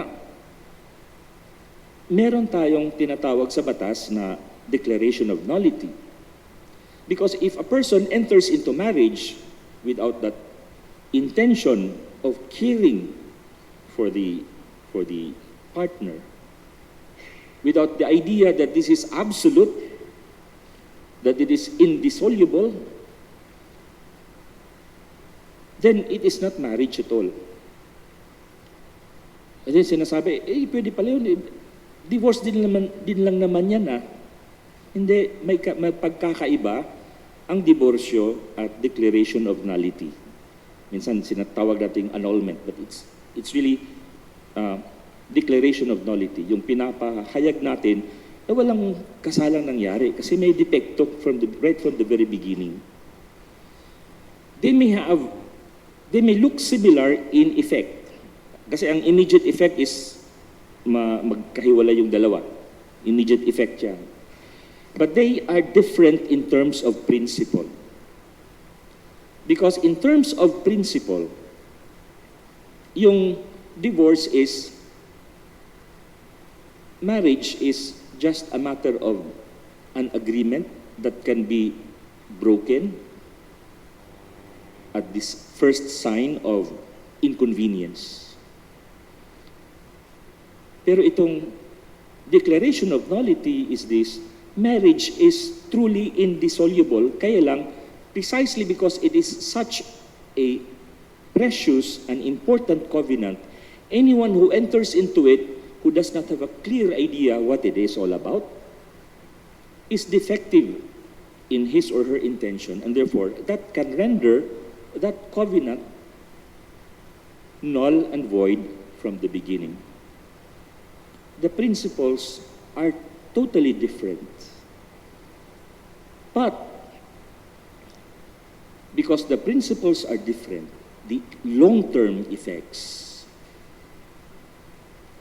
meron tayong tinatawag sa batas na declaration of nullity. Because if a person enters into marriage without that intention of caring for the partner, without the idea that this is absolute, that it is indissoluble, then it is not marriage at all. And then sinasabi, pwede pala yun, divorce din lang naman yan ah. Hindi, may pagkakaiba ang diborsyo at declaration of nullity. Minsan sinatawag nating annulment, but it's really declaration of nullity. Yung pinapahayag natin na walang kasalang nangyari kasi may depekto right from the very beginning. They may look similar in effect. Kasi ang immediate effect is magkahiwala yung dalawa. Immediate effect yan. But they are different in terms of principle. Because in terms of principle, yung divorce is, marriage is just a matter of an agreement that can be broken at this first sign of inconvenience. Pero itong declaration of nullity is this: marriage is truly indissoluble, kaya lang, precisely because it is such a precious and important covenant, anyone who enters into it who does not have a clear idea what it is all about is defective in his or her intention, and therefore that can render that covenant null and void from the beginning. The principles are totally different. But because the principles are different, the long-term effects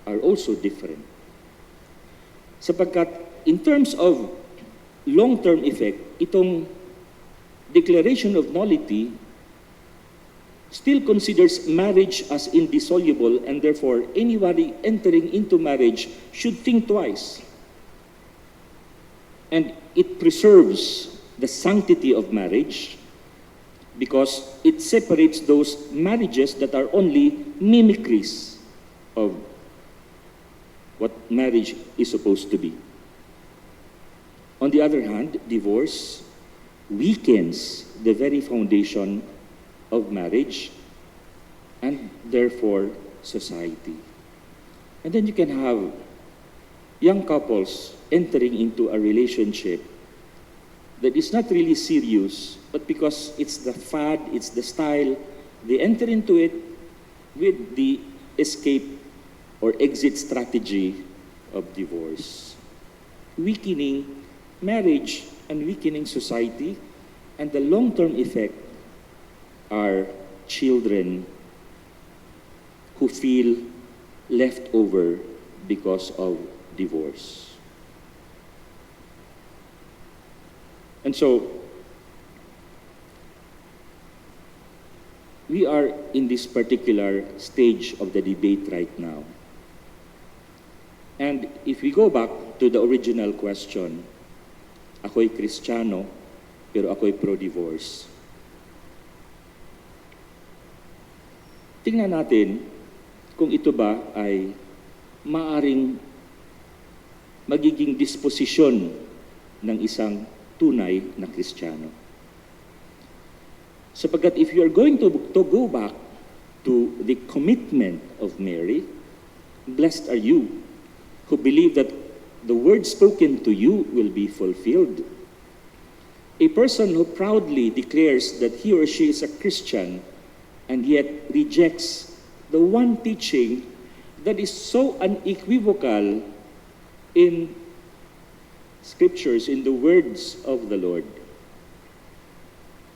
are also different. Sapagkat in terms of long-term effect, itong declaration of nullity still considers marriage as indissoluble, and therefore anybody entering into marriage should think twice. And it preserves the sanctity of marriage because it separates those marriages that are only mimicries of what marriage is supposed to be. On the other hand, divorce weakens the very foundation of marriage and therefore society. And then you can have young couples entering into a relationship that is not really serious, but because it's the fad, it's the style, they enter into it with the escape or exit strategy of divorce, weakening marriage and weakening society, and the long-term effect are children who feel left over because of divorce. And so, we are in this particular stage of the debate right now. And if we go back to the original question, ako'y Kristiyano, pero ako'y pro-divorce. Tingnan natin kung ito ba ay maaring magiging disposisyon ng isang tunay na Kristiyano. Sapagkat if you are going to go back to the commitment of Mary, blessed are you who believe that the word spoken to you will be fulfilled. A person who proudly declares that he or she is a Christian and yet rejects the one teaching that is so unequivocal in scriptures, in the words of the Lord,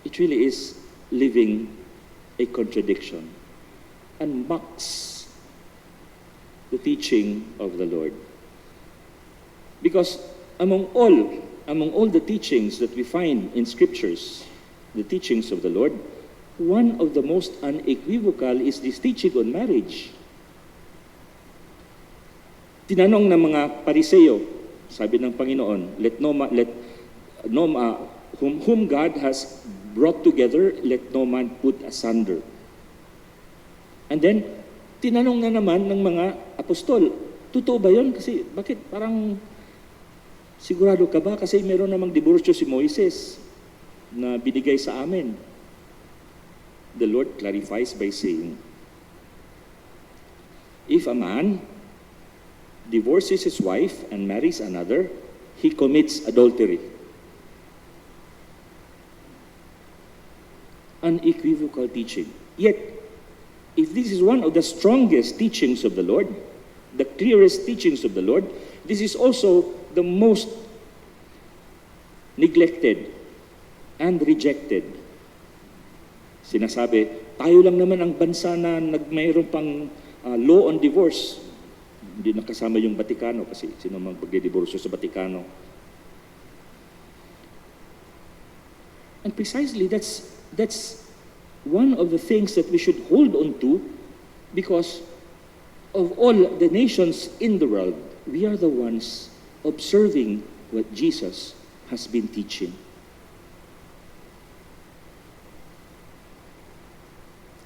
it really is living a contradiction and mocks the teaching of the Lord. Because among all the teachings that we find in scriptures, the teachings of the Lord, one of the most unequivocal is this teaching on marriage. Tinanong ng mga Pariseo, sabi ng Panginoon, whom God has brought together, let no man put asunder. And then, tinanong na naman ng mga apostol, totoo ba yun? Kasi bakit parang sigurado ka ba? Kasi meron namang diborsyo si Moises na binigay sa amin. The Lord clarifies by saying, if a man divorces his wife and marries another, he commits adultery. Unequivocal teaching. Yet, if this is one of the strongest teachings of the Lord, the clearest teachings of the Lord, this is also the most neglected and rejected. Sinasabi, tayo lang naman ang bansa na mayroon pang law on divorce. Hindi nakasama yung Batikano kasi sino mang pagdidiborsyo sa Batikano. And precisely that's one of the things that we should hold on to, because of all the nations in the world, we are the ones observing what Jesus has been teaching.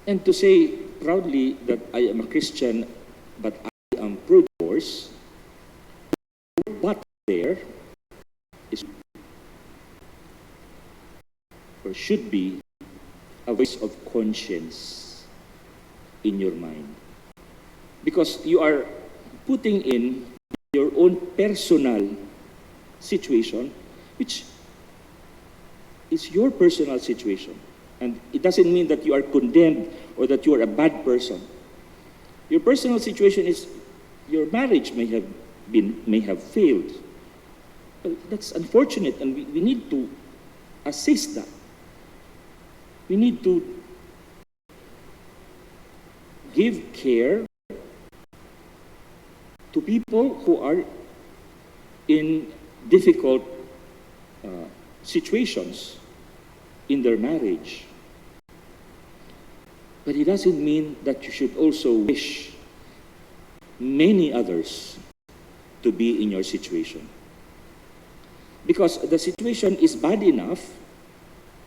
And to say proudly that I am a Christian, but I am pro-divorce, but there is or should be a voice of conscience in your mind. Because you are putting in your own personal situation, which is your personal situation. And it doesn't mean that you are condemned or that you are a bad person. Your personal situation is your marriage may have failed. Well, that's unfortunate, and we need to assist that. We need to give care to people who are in difficult situations in their marriage. But it doesn't mean that you should also wish many others to be in your situation. Because the situation is bad enough,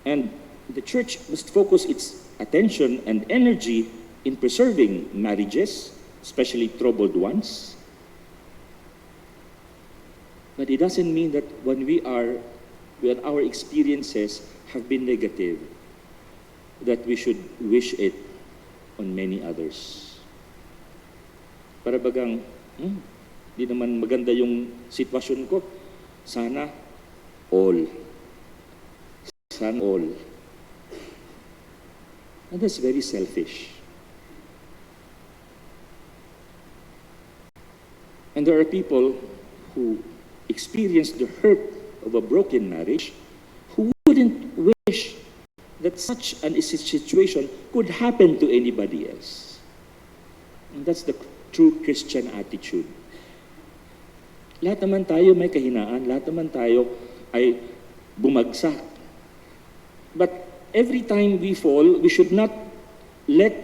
and the church must focus its attention and energy in preserving marriages, especially troubled ones. But it doesn't mean that when our experiences have been negative, that we should wish it on many others. Para bagang, di naman maganda yung sitwasyon ko. Sana all. Sana all. And that's very selfish. And there are people who experience the hurt of a broken marriage who wouldn't wish that such a situation could happen to anybody else. And that's the true Christian attitude. Lahat naman tayo may kahinaan, lahat naman tayo ay bumagsak. But every time we fall, we should not let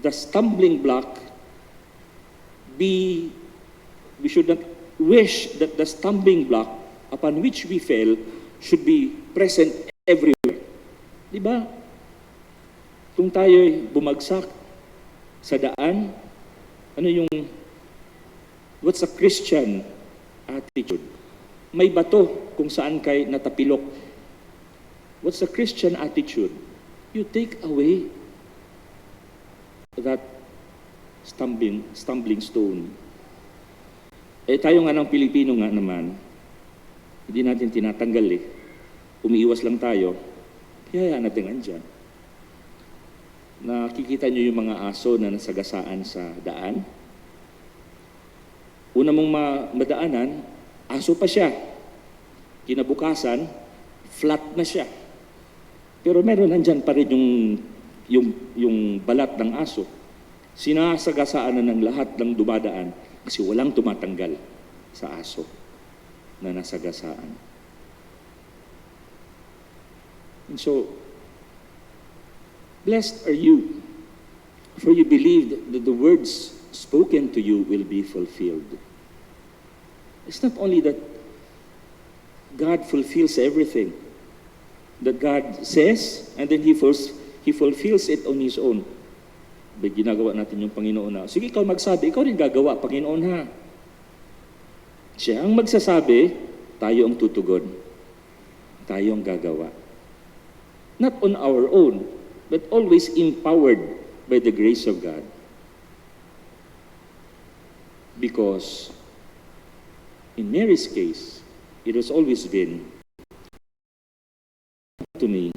the stumbling block be, we should not wish that the stumbling block upon which we fell should be present everywhere. Di ba? Kung tayo'y bumagsak sa daan, what's a Christian attitude? May bato kung saan kay natapilok. What's a Christian attitude? You take away that stumbling stone. Tayo nga ng Pilipino nga naman, hindi natin tinatanggal Umiiwas lang tayo, kaya natin andyan. Nakikita niyo yung mga aso na nasagasaan sa daan. Una mong madaanan, aso pa siya. Kinabukasan, flat na siya. Pero meron nandyan pa rin yung balat ng aso. Sinasagasaan na ng lahat ng dumadaan kasi walang tumatanggal sa aso na nasagasaan. And so, blessed are you, for you believed that the words spoken to you will be fulfilled. It's not only that God fulfills everything that God says, and then He fulfills it on His own. Ginagawa natin yung Panginoon na, sige, ikaw magsabi, ikaw rin gagawa, Panginoon ha. Siya ang magsasabi, tayo ang tutugon. Tayo ang gagawa. Not on our own, but always empowered by the grace of God. Because in Mary's case, it has always been to me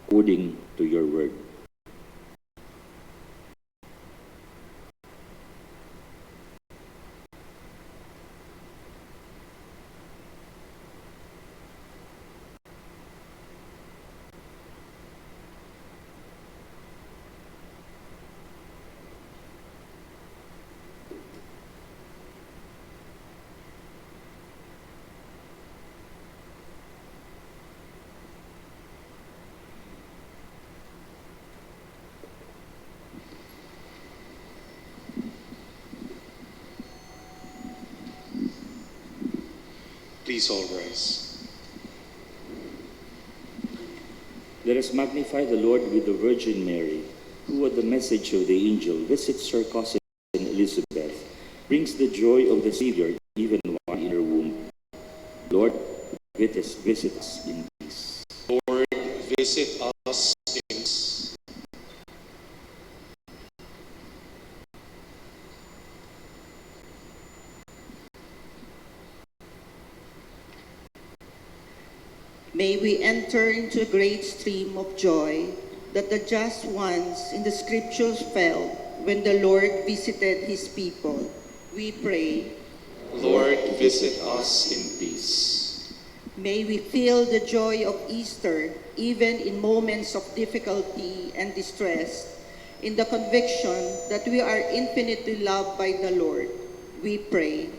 according to your word. Please all rise. Let us magnify the Lord with the Virgin Mary, who at the message of the angel visits her cousin Elizabeth, brings the joy of the Savior even while in her womb. Lord, visit us in peace. Lord, visit us in peace. May we enter into a great stream of joy that the just ones in the scriptures felt when the Lord visited his people. We pray. Lord, visit us in peace. May we feel the joy of Easter even in moments of difficulty and distress, in the conviction that we are infinitely loved by the Lord. We pray.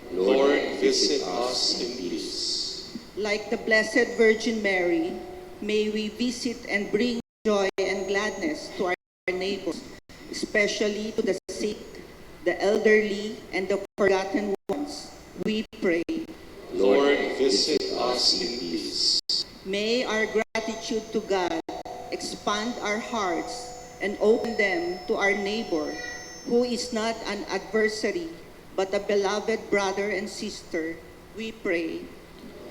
Lord, visit us in peace. Like the Blessed Virgin Mary, may we visit and bring joy and gladness to our neighbors, especially to the sick, the elderly, and the forgotten ones. We pray. Lord, visit us in peace. May our gratitude to God expand our hearts and open them to our neighbor, who is not an adversary, but a beloved brother and sister. We pray.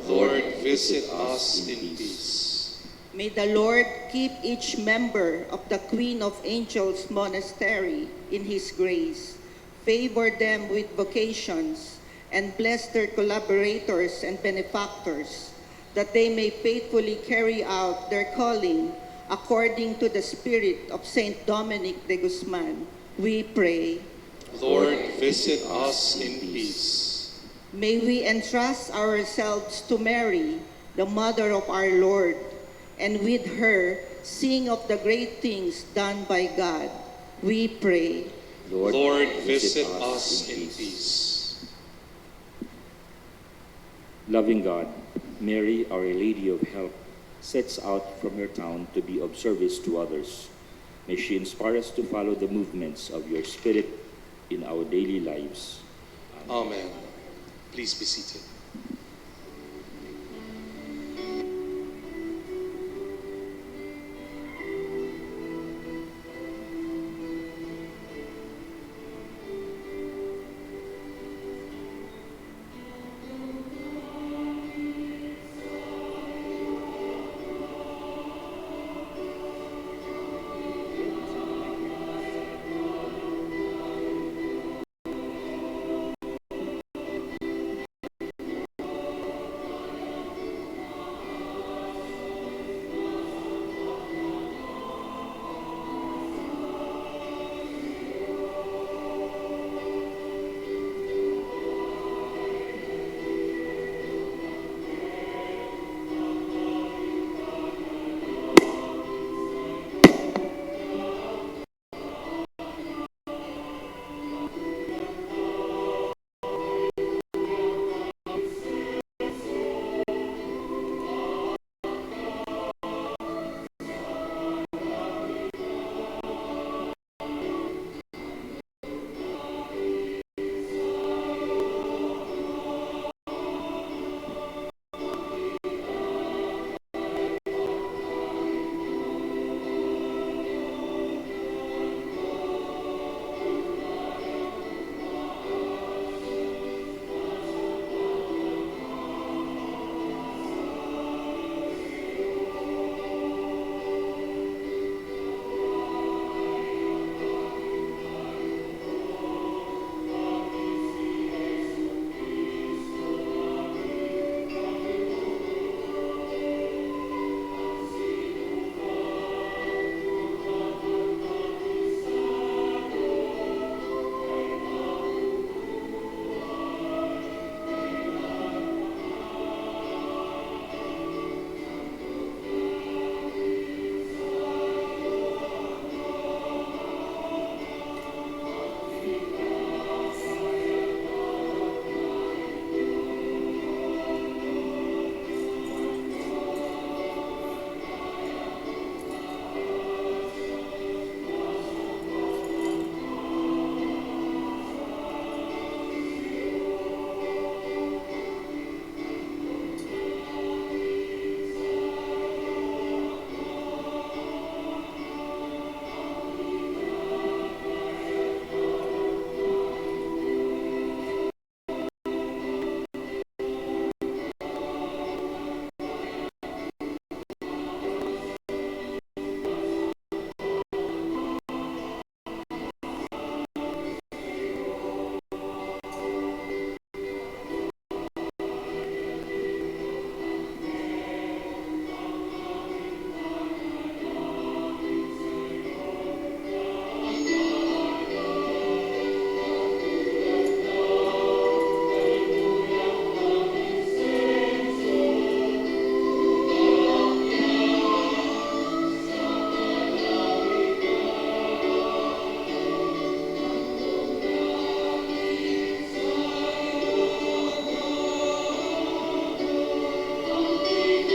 Lord, visit us in peace. May the Lord keep each member of the Queen of Angels Monastery in His grace, favor them with vocations, and bless their collaborators and benefactors, that they may faithfully carry out their calling according to the spirit of Saint Dominic de Guzman. We pray. Lord, visit us in peace. May we entrust ourselves to Mary, the Mother of our Lord, and with her sing of the great things done by God. We pray. Lord, visit us in peace. Loving God, Mary, Our Lady of Help, sets out from her town to be of service to others. May she inspire us to follow the movements of your Spirit in our daily lives. Amen. Please be seated.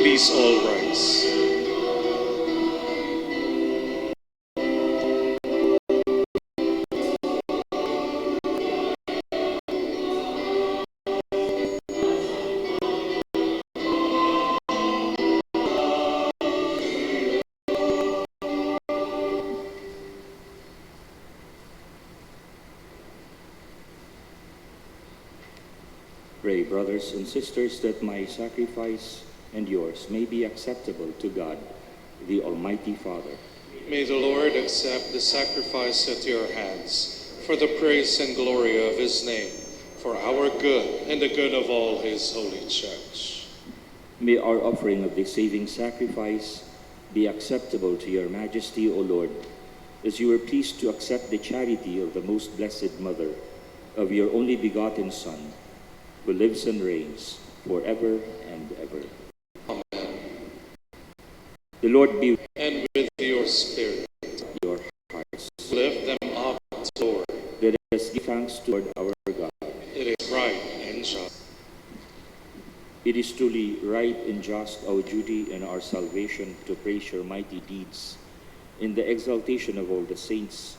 Please all rise. Pray, brothers and sisters, that my sacrifice and yours may be acceptable to God, the Almighty Father. May the Lord accept the sacrifice at your hands for the praise and glory of his name, for our good and the good of all his holy church. May our offering of this saving sacrifice be acceptable to your majesty, O Lord, as you were pleased to accept the charity of the most blessed Mother, of your only begotten Son, who lives and reigns forever and ever. Amen. The Lord be with And with your spirit, your hearts. lift them up, Lord. Let us give thanks to Lord our God. It is right and just. It is truly right and just, our duty and our salvation, to praise your mighty deeds in the exaltation of all the saints,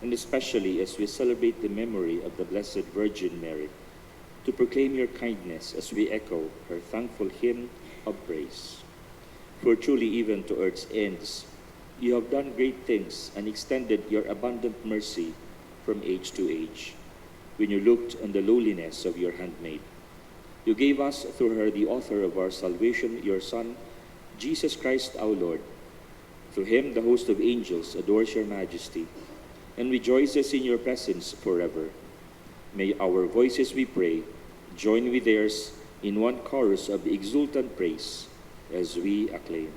and especially as we celebrate the memory of the Blessed Virgin Mary, to proclaim your kindness as we echo her thankful hymn of praise. For truly even to earth's ends, you have done great things and extended your abundant mercy from age to age. When you looked on the lowliness of your handmaid, you gave us through her the author of our salvation, your Son, Jesus Christ our Lord. Through him the host of angels adores your majesty and rejoices in your presence forever. May our voices, we pray, join with theirs in one chorus of exultant praise as we acclaim.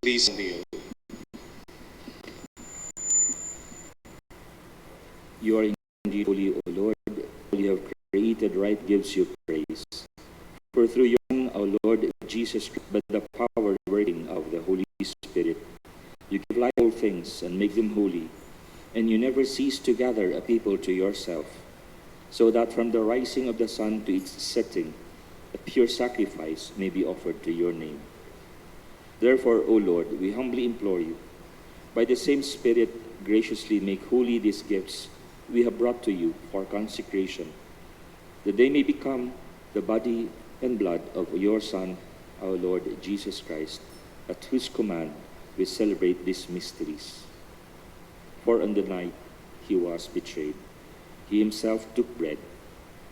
Please kneel. You are indeed holy, O Lord. All you have created right gives you praise. For through your Son, our Lord Jesus Christ, by the power working of the Holy Spirit, you give life to all things and make them holy, and you never cease to gather a people to yourself, so that from the rising of the sun to its setting, a pure sacrifice may be offered to your name. Therefore, O Lord, we humbly implore you, by the same Spirit, graciously make holy these gifts we have brought to you for consecration, that they may become the body and blood of your Son, our Lord Jesus Christ, at whose command we celebrate these mysteries. For on the night he was betrayed, he himself took bread,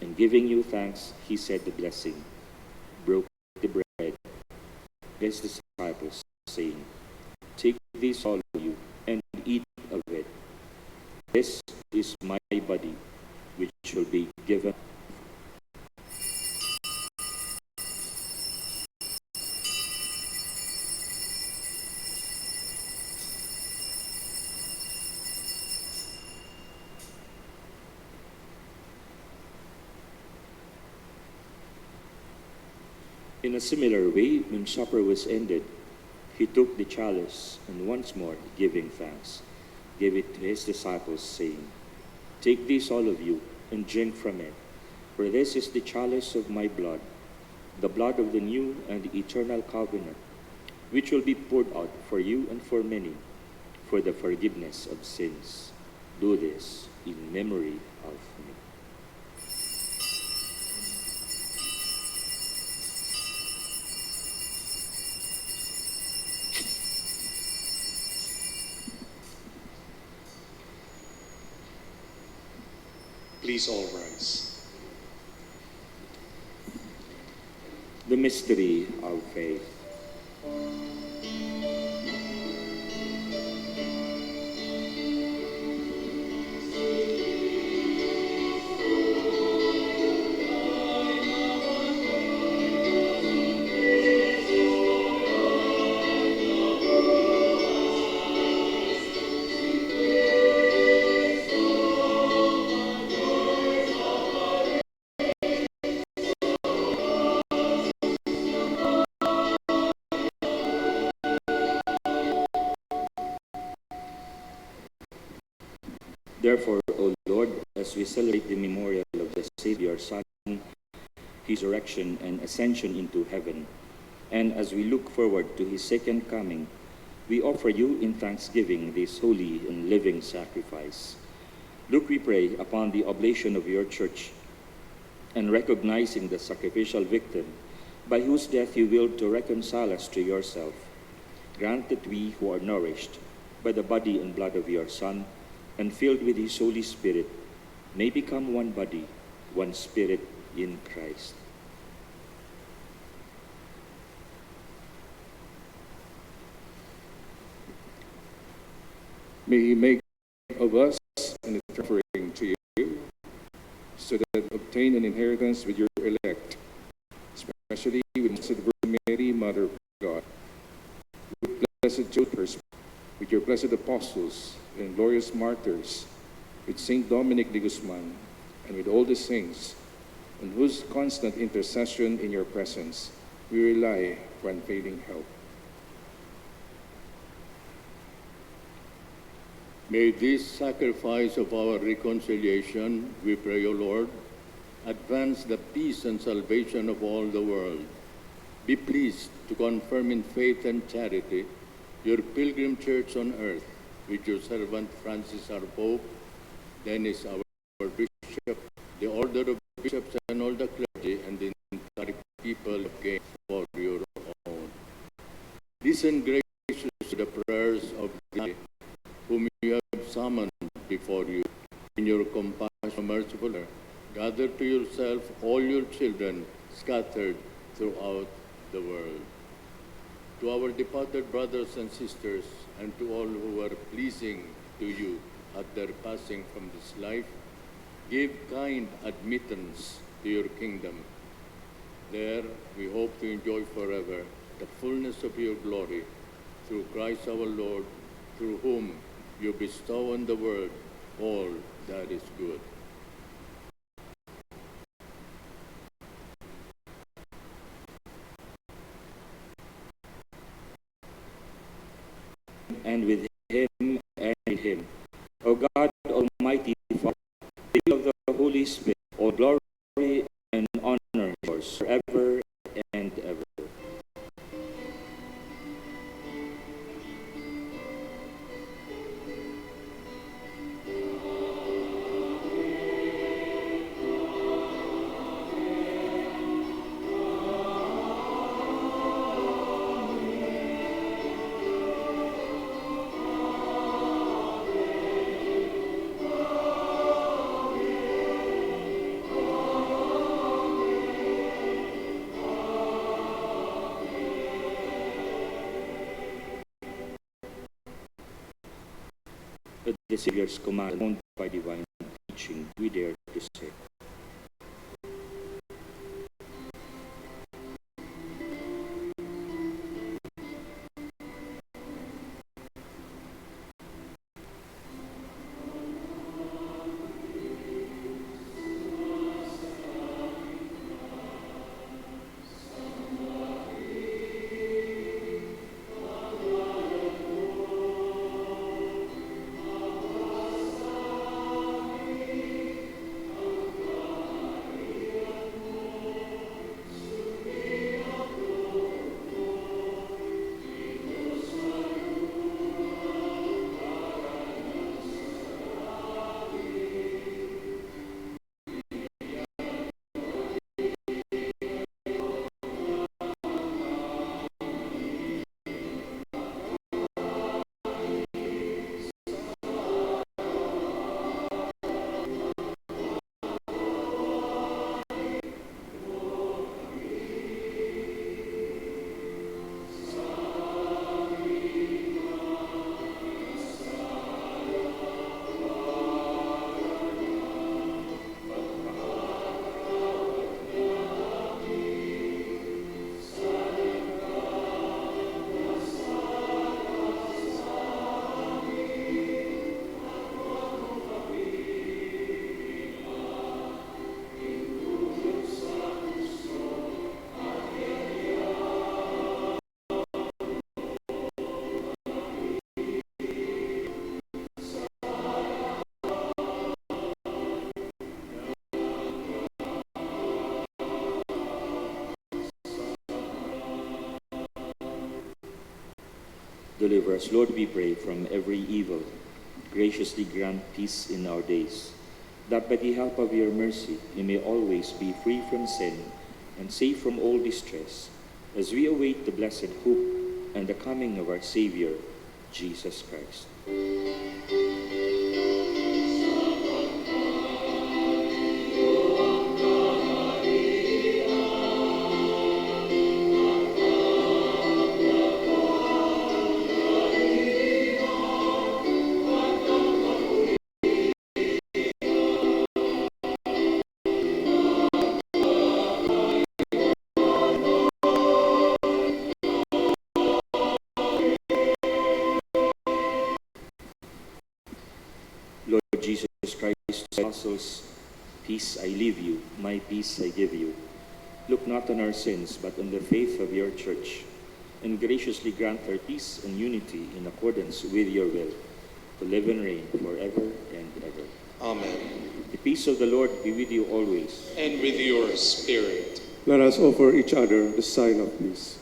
and giving you thanks, he said the blessing, broke the bread, blessed the disciples, saying, "Take this, all of you, and eat of it. This is my body, which will be given." In a similar way, when supper was ended, he took the chalice, and once more, giving thanks, gave it to his disciples, saying, "Take this, all of you, and drink from it, for this is the chalice of my blood, the blood of the new and eternal covenant, which will be poured out for you and for many, for the forgiveness of sins. Do this in memory of me." Please all rise. The mystery of faith. Therefore, O Lord, as we celebrate the memorial of the Savior, Son, his resurrection and ascension into heaven, and as we look forward to his second coming, we offer you in thanksgiving this holy and living sacrifice. Look, we pray, upon the oblation of your church, and recognizing the sacrificial victim by whose death you willed to reconcile us to yourself, grant that we who are nourished by the body and blood of your Son and filled with his Holy Spirit may become one body, one spirit in Christ. May he make of us an offering to you, so that obtain an inheritance with your elect, especially with Blessed Virgin Mary, Mother of God, with Blessed Joseph, with your blessed apostles and glorious martyrs, with Saint Dominic de Guzman, and with all the saints, on whose constant intercession in your presence we rely for unfailing help. May this sacrifice of our reconciliation, we pray, O Lord, advance the peace and salvation of all the world. Be pleased to confirm in faith and charity your pilgrim church on earth, with your servant Francis our Pope, Dennis our Bishop, the order of bishops and all the clergy, and the entire people of God for your own. Listen graciously to the prayers of the whom you have summoned before you. In your compassion, merciful Lord, gather to yourself all your children scattered throughout the world. To our departed brothers and sisters, and to all who are pleasing to you at their passing from this life, give kind admittance to your kingdom. There we hope to enjoy forever the fullness of your glory, through Christ our Lord, through whom you bestow on the world all that is good. And with him and in him, O God, Almighty Father, fill of the Holy Spirit, all glory and honor yours forever and ever. The Savior's command, known by divine teaching, we dare to say. Deliver us, Lord, we pray, from every evil. Graciously grant peace in our days, that by the help of your mercy we may always be free from sin and safe from all distress, as we await the blessed hope and the coming of our Savior, Jesus Christ. Lord Jesus Christ, apostles, peace I leave you, my peace I give you. Look not on our sins, but on the faith of your church, and graciously grant her peace and unity in accordance with your will, to live and reign forever and ever. Amen. The peace of the Lord be with you always. And with your spirit. Let us offer each other the sign of peace.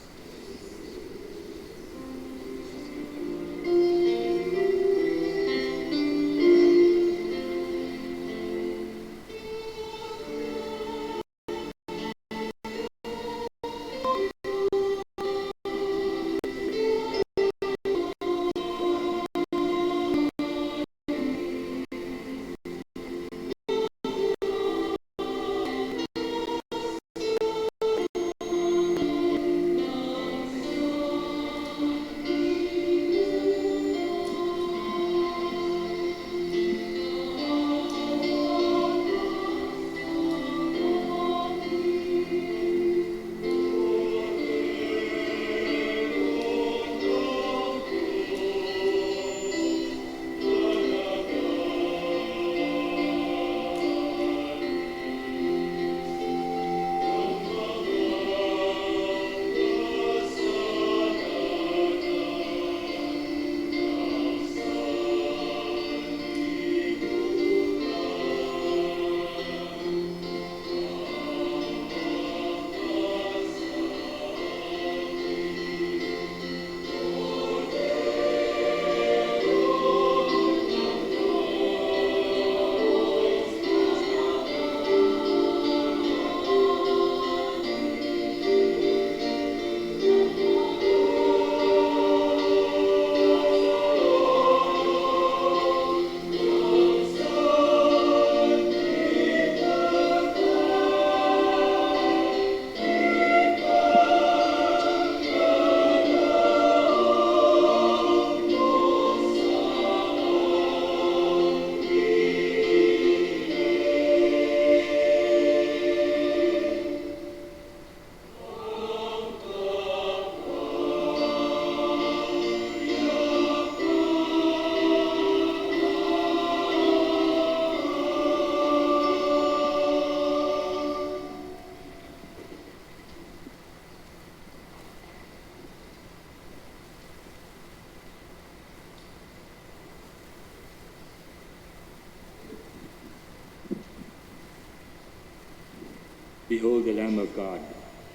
Behold the Lamb of God.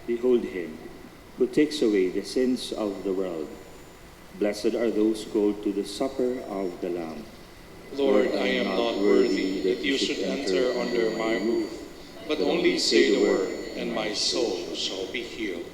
Behold him who takes away the sins of the world. Blessed are those called to the supper of the Lamb. Lord, I am not worthy that you should enter under my roof, but only say the word, and my soul shall be healed.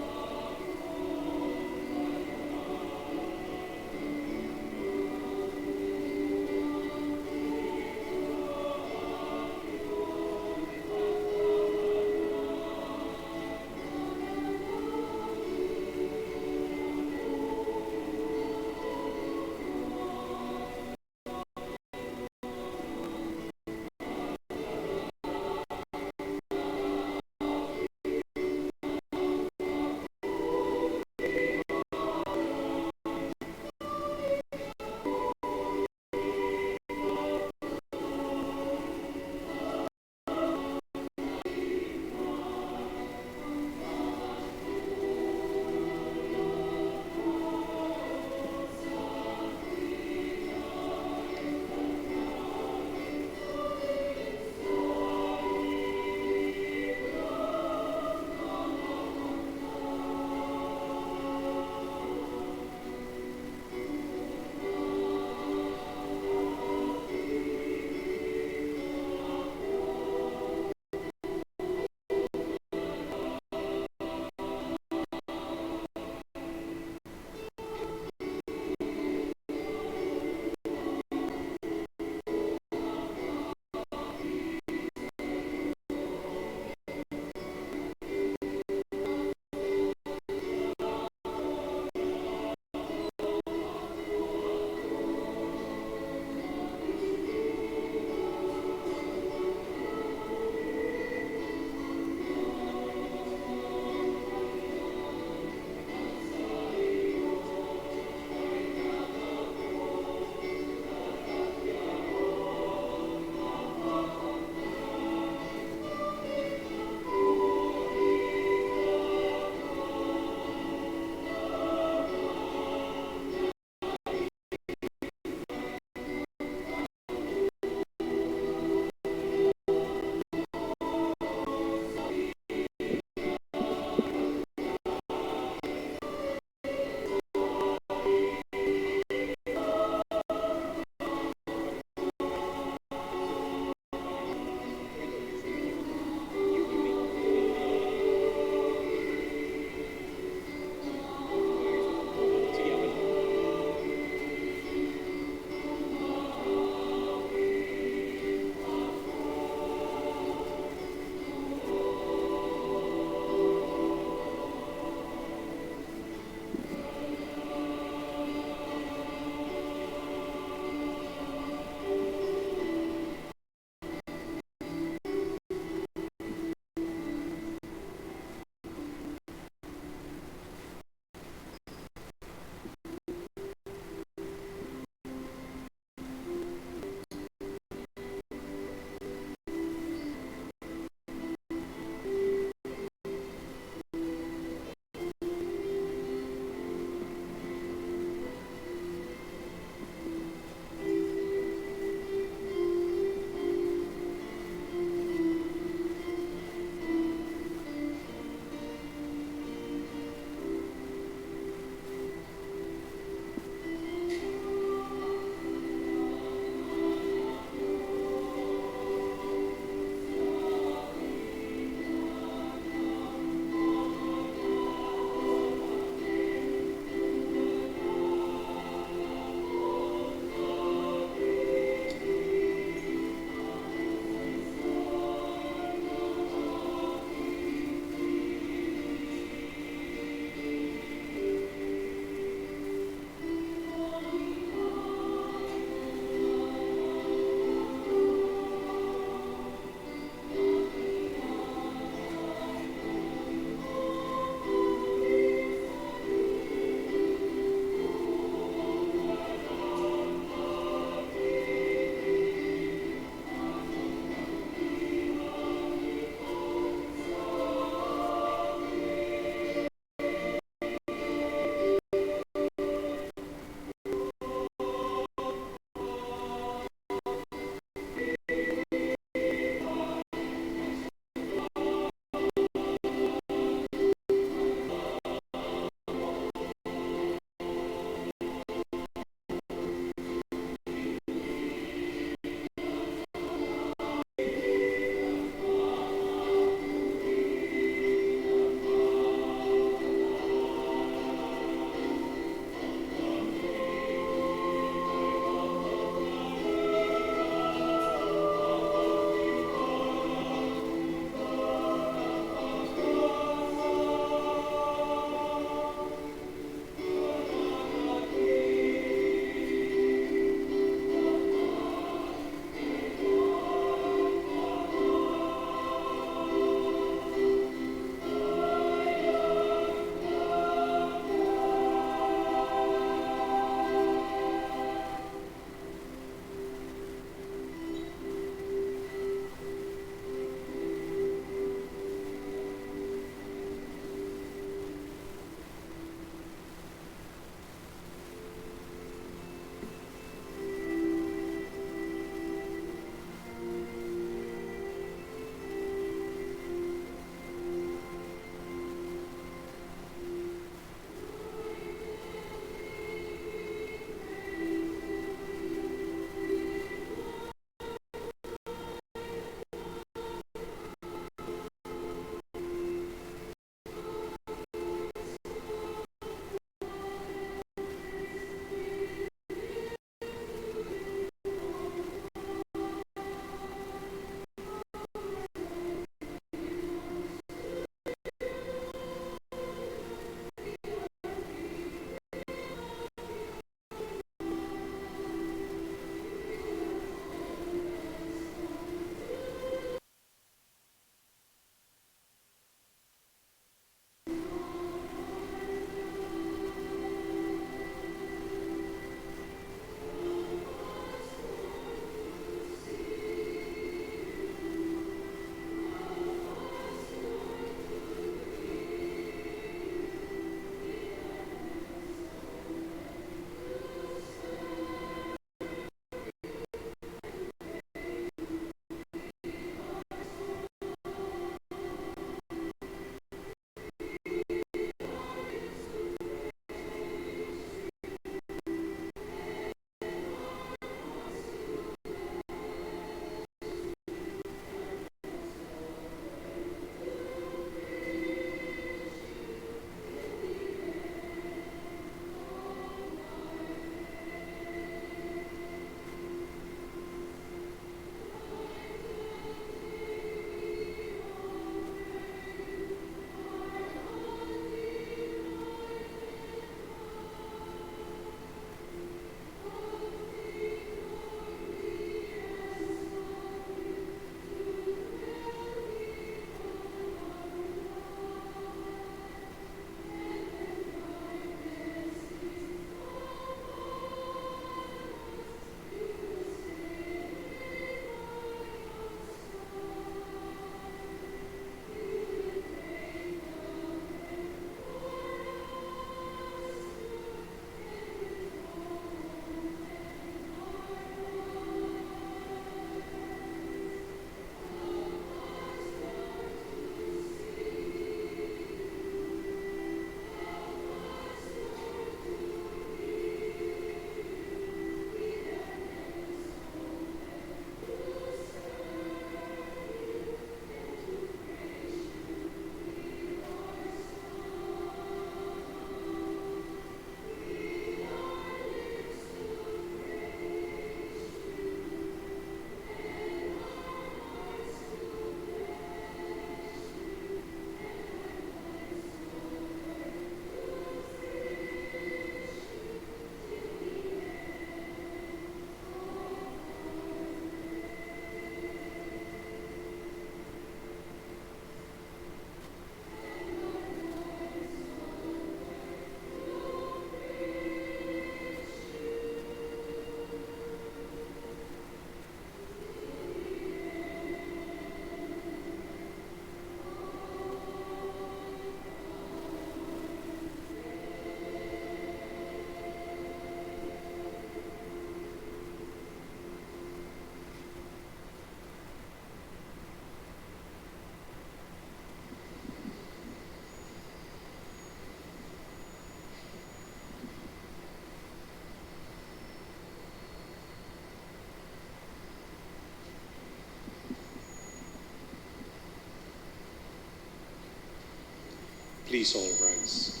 Please all rise.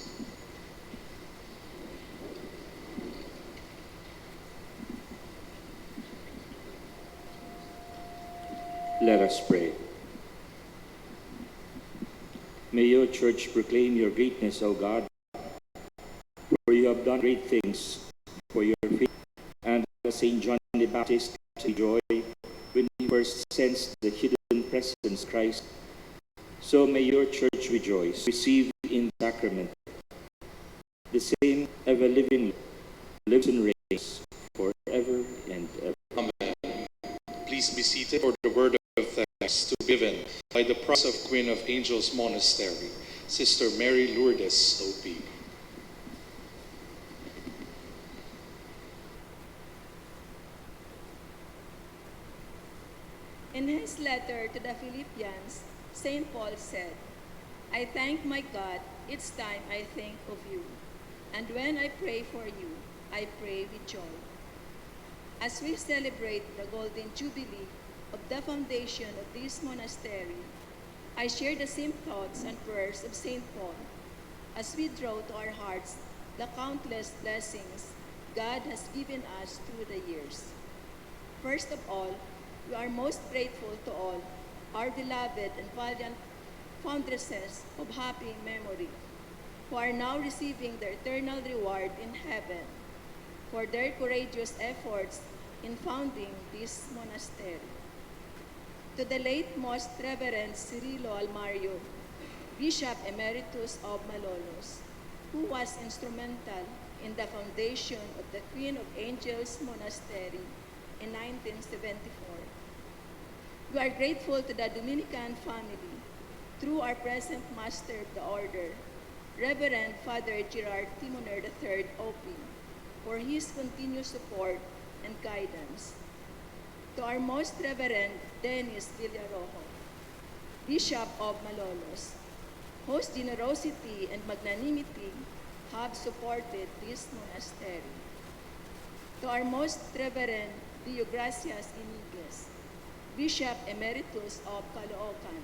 Let us pray. May your church proclaim your greatness, O God, for you have done great things for your faith. And as St. John the Baptist had joy when he first sensed the hidden presence of Christ, so may your church rejoice, receive in sacrament the same ever-living lives and reigns forever and ever. Amen. Please be seated for the word of thanks to be given by the priest of Queen of Angels Monastery, Sister Mary Lourdes, OP. In his letter to the Philippians, St. Paul said, I thank my God each time I think of you, and when I pray for you, I pray with joy. As we celebrate the Golden Jubilee of the foundation of this monastery, I share the same thoughts and prayers of St. Paul as we draw to our hearts the countless blessings God has given us through the years. First of all, we are most grateful to all our beloved and valiant foundresses of happy memory, who are now receiving their eternal reward in heaven for their courageous efforts in founding this monastery. To the late Most Reverend Cirilo Almario, Bishop Emeritus of Malolos, who was instrumental in the foundation of the Queen of Angels Monastery in 1974. We are grateful to the Dominican family through our present Master of the Order, Reverend Father Gerard Timoner III, OP, for his continued support and guidance. To our Most Reverend Dennis Villarojo, Bishop of Malolos, whose generosity and magnanimity have supported this monastery. To our Most Reverend Dio Gracias Iniguez, Bishop Emeritus of Caloocan,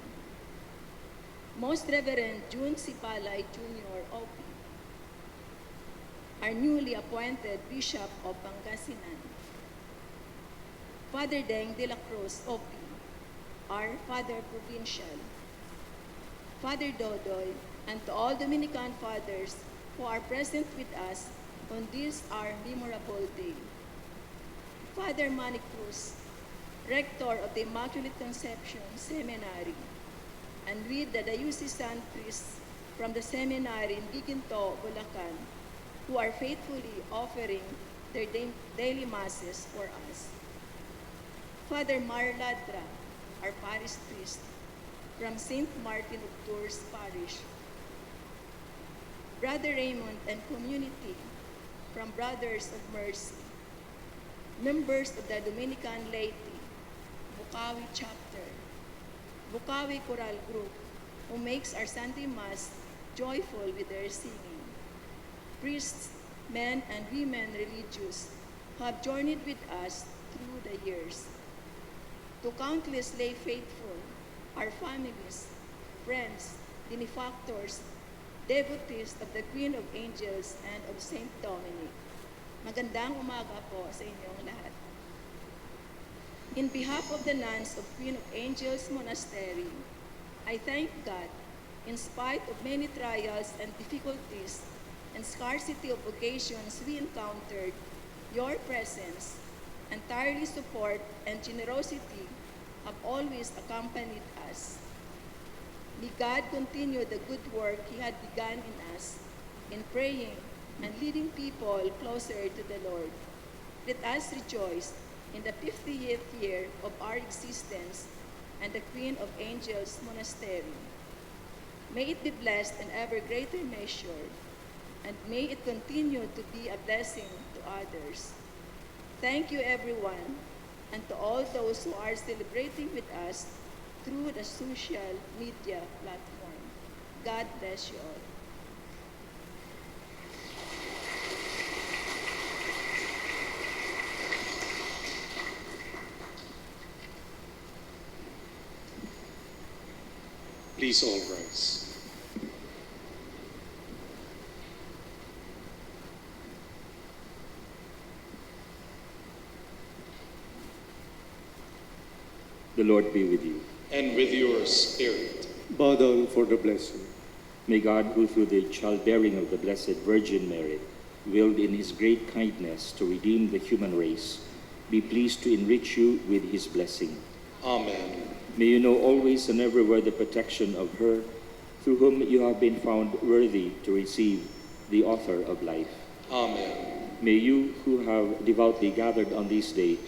Most Reverend June Sipalay Jr., OP, our newly appointed Bishop of Pangasinan, Father Deng de la Cruz, OP, our Father Provincial, Father Dodoy, and to all Dominican Fathers who are present with us on this our memorable day. Father Manny Cruz, Rector of the Immaculate Conception Seminary, and with the diocesan priests from the seminary in Giginto, Bulacan, who are faithfully offering their daily masses for us. Father Mar Ladra, our parish priest from St. Martin of Tours Parish. Brother Raymond and community from Brothers of Mercy. Members of the Dominican laity, Bukawi chapter, Bukawi choral group, who makes our Sunday Mass joyful with their singing. Priests, men and women religious who have journeyed with us through the years. To countless lay faithful, our families, friends, benefactors, devotees of the Queen of Angels and of Saint Dominic. Magandang umaga po sa inyong lahat. In behalf of the nuns of Queen of Angels Monastery, I thank God, in spite of many trials and difficulties and scarcity of occasions we encountered, your presence, entirely support and generosity have always accompanied us. May God continue the good work He had begun in us in praying and leading people closer to the Lord. Let us rejoice in the 50th year of our existence and the Queen of Angels Monastery. May it be blessed in ever greater measure, and may it continue to be a blessing to others. Thank you, everyone, and to all those who are celebrating with us through the social media platform. God bless you all. Please all rise. The Lord be with you. And with your spirit. Bow down for the blessing. May God, who through the childbearing of the Blessed Virgin Mary, willed in his great kindness to redeem the human race, be pleased to enrich you with his blessing. Amen. May you know always and everywhere the protection of her, through whom you have been found worthy to receive the author of life. Amen. May you, who have devoutly gathered on this day,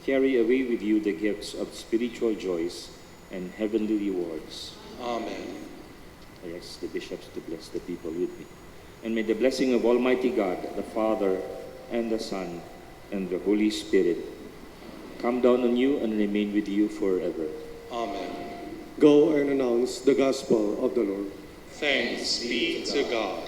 carry away with you the gifts of spiritual joys and heavenly rewards. Amen. I ask the bishops to bless the people with me. And may the blessing of Almighty God, the Father, and the Son, and the Holy Spirit come down on you and remain with you forever. Amen. Go and announce the gospel of the Lord. Thanks be to God.